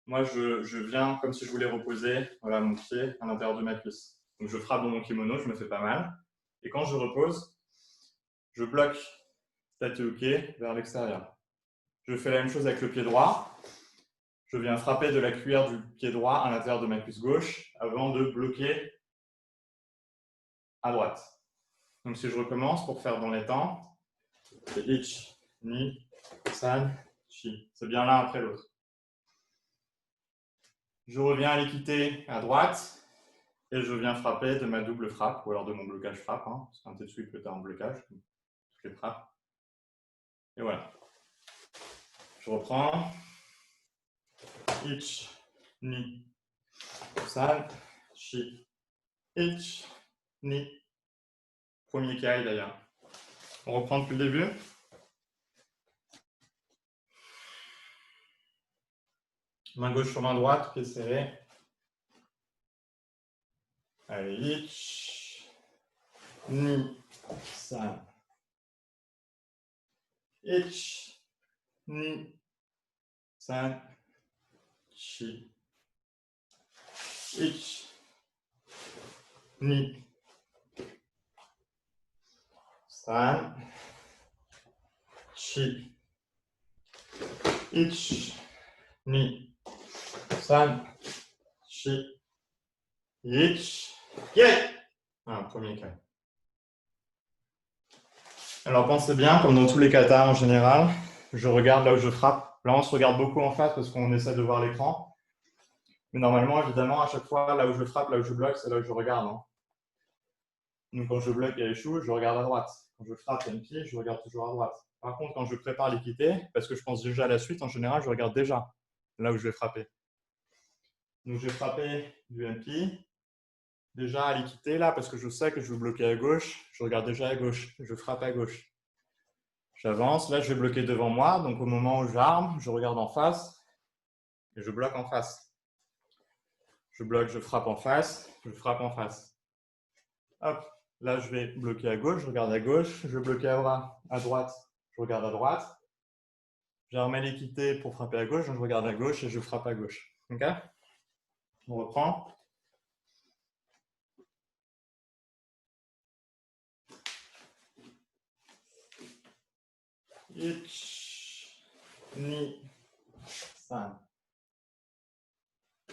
S2: Moi, je viens comme si je voulais reposer voilà, mon pied à l'intérieur de ma cuisse. Donc, je frappe dans mon kimono, je me fais pas mal. Et quand je repose, je bloque Tateuke vers l'extérieur. Je fais la même chose avec le pied droit. Je viens frapper de la cuillère du pied droit à l'intérieur de ma cuisse gauche avant de bloquer à droite. Donc, si je recommence pour faire dans les temps, c'est ich, ni, san, chi. C'est bien l'un après l'autre. Je reviens à l'équité à droite et je viens frapper de ma double frappe ou alors de mon blocage frappe. Hein, parce qu'un tetsu peut être en blocage, comme toutes les frappes. Et voilà. Je reprends. Ich, ni, san, chi. Ich, ni. Premier kai d'ailleurs. On reprend depuis le début. Main gauche sur main droite, pied serré. Allez, ich, ni, san. Ich, ni, san, chi. Ich, ni, san, chi. Ich, ni, san, chi. Ich, yeah. Un premier kai. Alors pensez bien, comme dans tous les katas en général, je regarde là où je frappe. Là, on se regarde beaucoup en face parce qu'on essaie de voir l'écran. Mais normalement, évidemment, à chaque fois, là où je frappe, là où je bloque, c'est là où je regarde. Hein. Donc quand je bloque et échoue, je regarde à droite. Quand je frappe un pied, je regarde toujours à droite. Par contre, quand je prépare l'équité, parce que je pense déjà à la suite, en général, je regarde déjà là où je vais frapper. Donc je vais frapper du MP. Déjà à l'équité, là, parce que je sais que je vais bloquer à gauche, je regarde déjà à gauche, je frappe à gauche. J'avance, là je vais bloquer devant moi, donc au moment où j'arme, je regarde en face et je bloque en face. Je bloque, je frappe en face, je frappe en face. Hop, là je vais bloquer à gauche, je regarde à gauche, je vais bloquer à droite, je regarde à droite. J'ai remis l'équité pour frapper à gauche, donc je regarde à gauche et je frappe à gauche. Ok? On reprend. Ich, ni, san.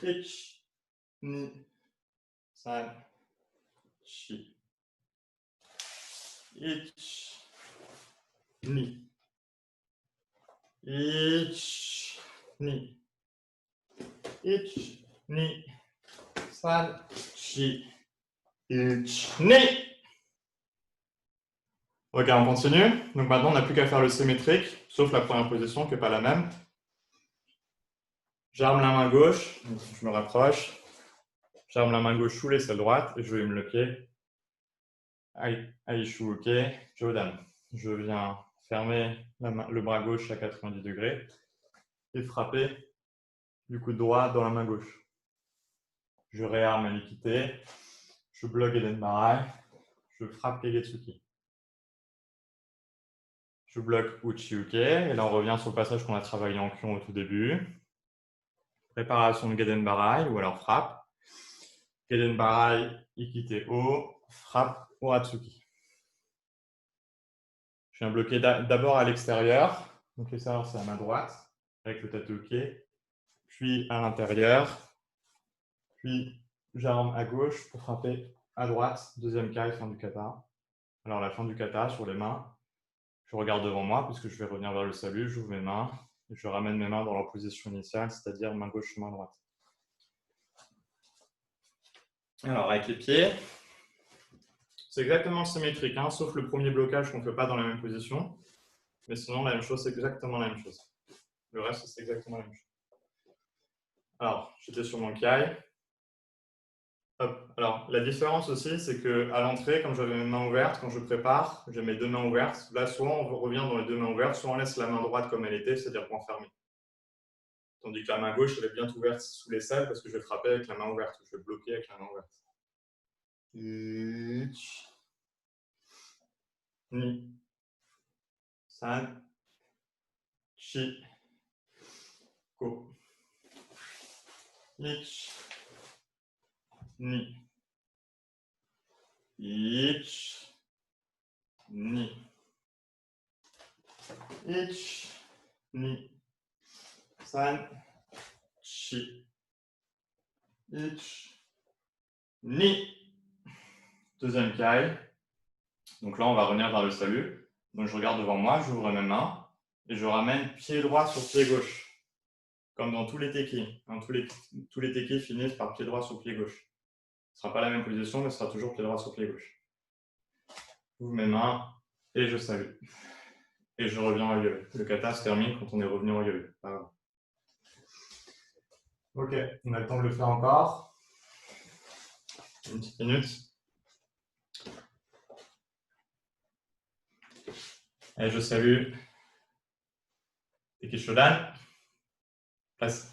S2: Ich, ni, san, chi. Ich, ni. Ich, ni. Ich, ni. San, chi. Ich, ni. Ok, on continue. Donc maintenant, on n'a plus qu'à faire le symétrique, sauf la première position qui n'est pas la même. J'arme la main gauche, je me rapproche. J'arme la main gauche sous l'aisselle droite et je vais me bloquer. Aïchou, ok. Jodan. Je viens fermer le bras gauche à 90 degrés et frapper du coup droit dans la main gauche. Je réarme à l'équité. Je bloque Eden Barai. Je frappe Kegetsuki. Je bloque Uchi-uke. Et là, on revient sur le passage qu'on a travaillé en Kyon au tout début. Préparation de Geden Barai ou alors frappe. Geden Barai, Ikite O, frappe Uratsuki. Je viens bloquer d'abord à l'extérieur. Donc l'extérieur, c'est à ma droite, avec le Tateuke. Puis à l'intérieur. Puis j'arme à gauche pour frapper à droite. Deuxième kai, fin du kata. Alors la fin du kata sur les mains. Je regarde devant moi puisque je vais revenir vers le salut. J'ouvre mes mains. Et je ramène mes mains dans leur position initiale, c'est-à-dire main gauche, main droite. Alors, avec les pieds, c'est exactement symétrique, hein, sauf le premier blocage qu'on ne fait pas dans la même position. Mais sinon, la même chose, c'est exactement la même chose. Le reste, c'est exactement la même chose. Alors, j'étais sur mon kai. Hop. Alors, la différence aussi, c'est qu'à l'entrée, comme j'avais mes mains ouvertes, quand je prépare, j'ai mes deux mains ouvertes. Là, soit on revient dans les deux mains ouvertes, soit on laisse la main droite comme elle était, c'est-à-dire point fermé. Tandis que la main gauche, elle est bien ouverte sous les selles parce que je vais frapper avec la main ouverte. Je vais bloquer avec la main ouverte. Ich, ni, san, chi, ko. Ich, ni. Ich, ni. Ich, ni. San, chi. Ich, ni. Deuxième kai. Donc là, on va revenir vers le salut. Donc je regarde devant moi, j'ouvre mes mains et je ramène pied droit sur pied gauche. Comme dans tous les tekis. Tous les tekis finissent par pied droit sur pied gauche. Ce ne sera pas la même position, mais ce sera toujours pied droit sur pied gauche. J'ouvre mes mains et je salue. Et je reviens au yoga. Le kata se termine quand on est revenu au yoga. Ok, on a le temps de le faire encore. Une petite minute. Et je salue. Teki Shodan. Place.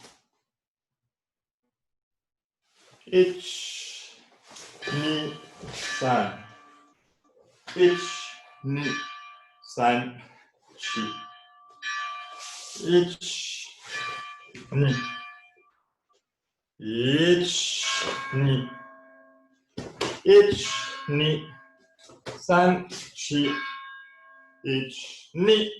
S2: Ich, ni, san. Ich, ni, san, chi. Ich, ni. Ich, ni. Ich, ni. San, chi. Ich, ni.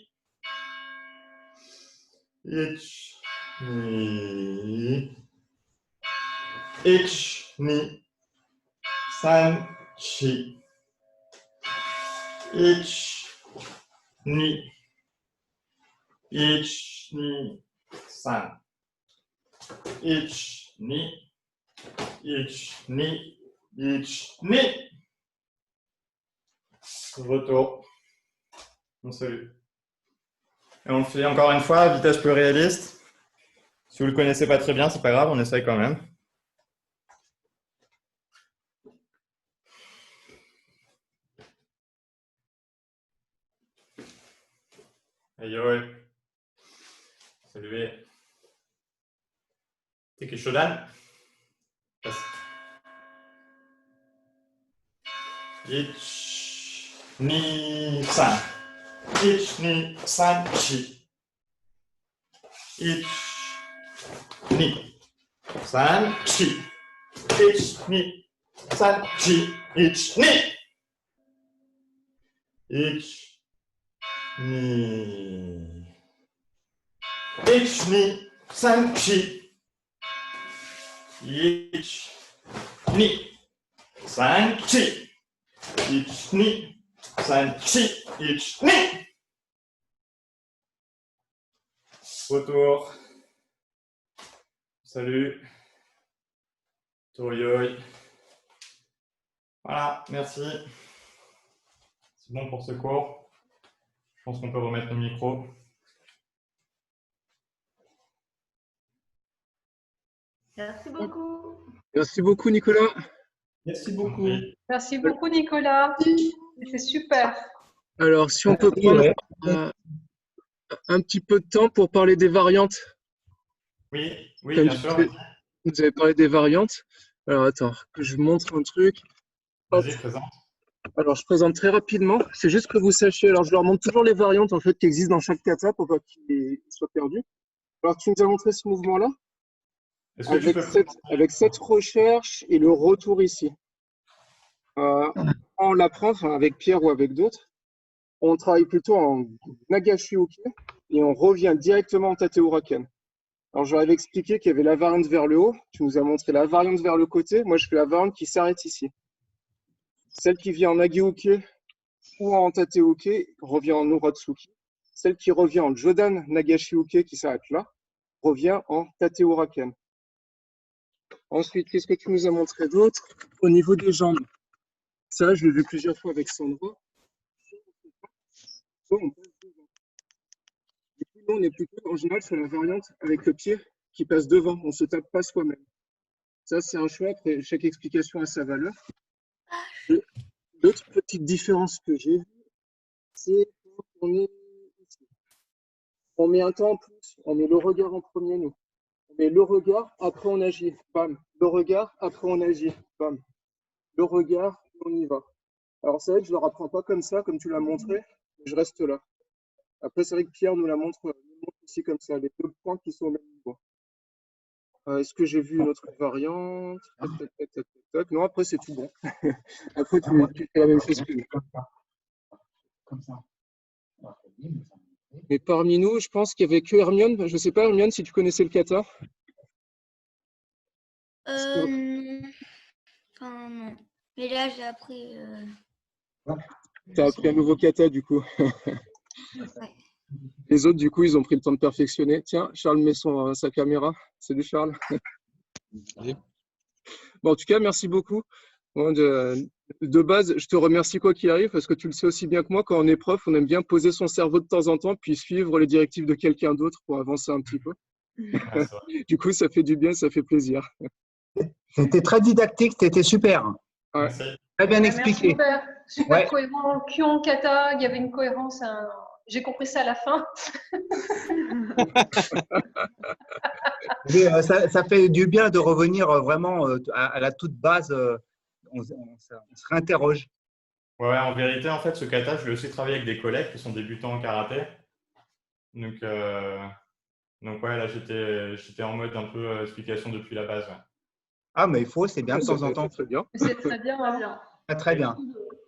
S2: Ich, ni. Ich, ni. San, chi. Ich, ni. Ich, ni. San. Ich, ni. Ich, ni. Ich, ni. Retour. On salue. Et on le fait encore une fois à vitesse plus réaliste. Si vous ne le connaissez pas très bien, c'est pas grave, on essaye quand même. Aïe. Saluez. Teki Shodan. Ich, ni, san. Ich, ni, san, chi. Ich, ni, san, chi. Ich, ni, san, chi. Ich, ni. Ich, ni. Ich, ni, san, chi. Ich, ni, san, chi. Ich, ni, san, chi. Ich, ni. Retour. Salut. Torioi. Voilà, merci. C'est bon pour ce cours. Je pense qu'on peut remettre le micro.
S3: Merci beaucoup.
S4: Merci beaucoup, Nicolas.
S2: Merci beaucoup.
S3: Merci beaucoup, Nicolas. C'est super.
S4: Alors, si on peut prendre un petit peu de temps pour parler des variantes.
S2: Oui,
S4: Comme
S2: bien sûr.
S4: Vous avez parlé des variantes. Alors, attends, que je vous montre un truc.
S2: Vas-y, présente.
S4: Alors, je présente très rapidement. C'est juste que vous sachiez. Alors, je leur montre toujours les variantes en fait qui existent dans chaque kata pour pas qu'ils soient perdus. Alors, tu nous as montré ce mouvement-là avec cette recherche et le retour ici. On l'apprend avec Pierre ou avec d'autres. On travaille plutôt en Nagashi Uke et on revient directement en Tate Uraken. Alors, je leur avais expliqué qu'il y avait la variante vers le haut. Tu nous as montré la variante vers le côté. Moi, je fais la variante qui s'arrête ici. Celle qui vient en Nageuke ou en Tateuke revient en Uratsuki. Celle qui revient en Jodan Nagashi Uke qui s'arrête là revient en Tate Uraken. Ensuite, qu'est-ce que tu nous as montré d'autre au niveau des jambes? Ça, je l'ai vu plusieurs fois avec Sandra. On passe devant. Du coup, là, on est plutôt en général sur la variante avec le pied qui passe devant. On ne se tape pas soi-même. Ça, c'est un choix. Après, chaque explication a sa valeur. Et l'autre petite différence que j'ai vue, c'est qu'on est ici. On met un temps en plus. On met le regard en premier, nous. On met le regard, après on agit. Bam. Le regard, après on agit. Bam. Le regard, et on y va. Alors, c'est vrai que je ne leur apprends pas comme ça, comme tu l'as montré. Je reste là. Après, c'est vrai que Pierre nous montre aussi comme ça, les 2 points qui sont au même niveau. Est-ce que j'ai vu une autre variante? Tac, tac, tac, tac, tac. Non, après, c'est tout bon. Après, tu fais la même chose que nous.
S5: Comme ça.
S4: Mais parmi nous, je pense qu'il n'y avait que Hermione. Je ne sais pas, Hermione, si tu connaissais le kata.
S6: Non. Enfin, non. Mais là, j'ai appris.
S4: Tu as appris un nouveau kata, du coup.
S6: Ouais.
S4: Les autres, du coup, ils ont pris le temps de perfectionner. Tiens, Charles met sa caméra. Salut, Charles. Bon, en tout cas, merci beaucoup. Bon, de base, je te remercie quoi qu'il arrive, parce que tu le sais aussi bien que moi, quand on est prof, on aime bien poser son cerveau de temps en temps, puis suivre les directives de quelqu'un d'autre pour avancer un petit peu.
S2: Ouais, c'est vrai.
S4: Du coup, ça fait du bien, ça fait plaisir.
S5: C'était très didactique, c'était super.
S4: Ouais.
S2: Merci.
S5: Très bien
S3: Ouais,
S5: expliqué.
S3: Merci, super
S5: Ouais.
S3: cohérent. Kion, kata, il y avait une cohérence. J'ai compris ça à la fin.
S5: Mais, ça fait du bien de revenir vraiment à la toute base. On se réinterroge.
S2: Ouais, en vérité, en fait, ce kata, je l'ai aussi travaillé avec des collègues qui sont débutants en karaté. Donc ouais, là, j'étais en mode un peu explication depuis la base. Ouais.
S5: Ah, mais il faut, c'est bien de
S4: Ça
S5: temps en
S4: fait
S5: temps.
S4: très bien.
S3: C'est très bien. Hein.
S5: Ah, très bien.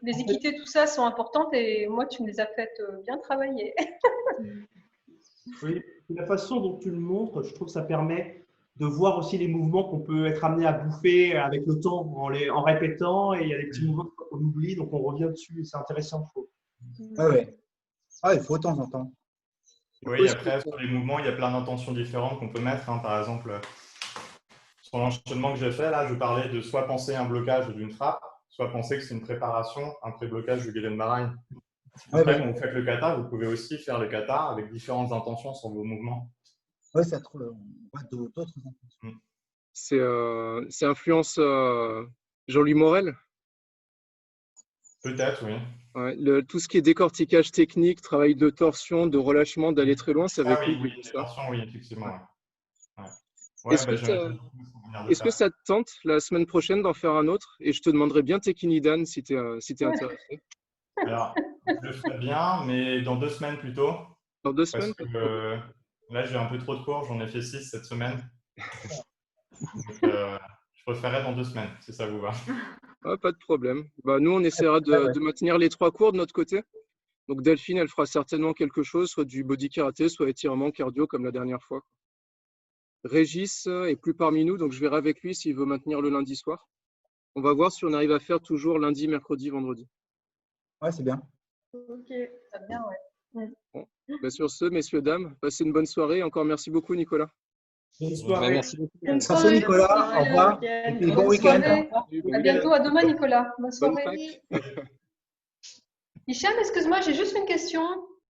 S3: Les équités, tout ça, sont importantes et moi, tu me les as faites bien travailler.
S7: Oui, la façon dont tu le montres, je trouve que ça permet de voir aussi les mouvements qu'on peut être amené à bouffer avec le temps en répétant. Et il y a des petits mouvements qu'on oublie, donc on revient dessus. C'est intéressant, je trouve.
S5: Ah, ouais. Ah, il faut de temps en temps.
S2: Oui, après, sur les mouvements, il y a plein d'intentions différentes qu'on peut mettre. Hein. Par exemple, sur l'enchaînement que j'ai fait, là, je parlais de soit penser un blocage d'une frappe, soit penser que c'est une préparation, un pré-blocage du Gelenmarain. Après, quand vous faites le kata, vous pouvez aussi faire le kata avec différentes intentions sur vos mouvements.
S5: Oui, ça trouve d'autres intentions.
S4: C'est influence Jean-Louis Morel.
S2: Peut-être, oui.
S4: Ouais, tout ce qui est décortiquage technique, travail de torsion, de relâchement, d'aller très loin, c'est avec
S2: oui,
S4: lui
S2: oui,
S4: qui fait
S2: les
S4: ça.
S2: tensions, oui, effectivement. Ouais. Ouais,
S4: Est-ce que ça te tente la semaine prochaine d'en faire un autre? Et je te demanderai bien Tekinidan si tu es intéressé.
S2: Alors, je le ferai bien, mais dans 2 semaines plutôt.
S4: Dans 2
S2: Parce
S4: semaines?
S2: que là, j'ai un peu trop de cours, j'en ai fait 6 cette semaine. Donc, je préférerais dans 2 semaines, si ça vous va.
S4: Ah, pas de problème. Bah, nous, on essaiera de maintenir les 3 cours de notre côté. Donc Delphine, elle fera certainement quelque chose, soit du body karaté, soit étirement cardio comme la dernière fois. Régis est plus parmi nous, donc je verrai avec lui s'il veut maintenir le lundi soir. On va voir si on arrive à faire toujours lundi, mercredi, vendredi.
S5: Ouais, c'est bien.
S3: Ok, très bien, ouais.
S4: Bon. Bah, sur ce, messieurs, dames, passez une bonne soirée. Et encore merci beaucoup, Nicolas.
S7: Bonne soirée.
S4: Merci beaucoup.
S5: Merci, Nicolas. Au revoir. Et puis, bon week-end.
S3: À bientôt, à demain, Nicolas. Bonne
S4: Bonne
S3: soirée.
S4: Pâques.
S3: Hicham, excuse-moi, j'ai juste une question.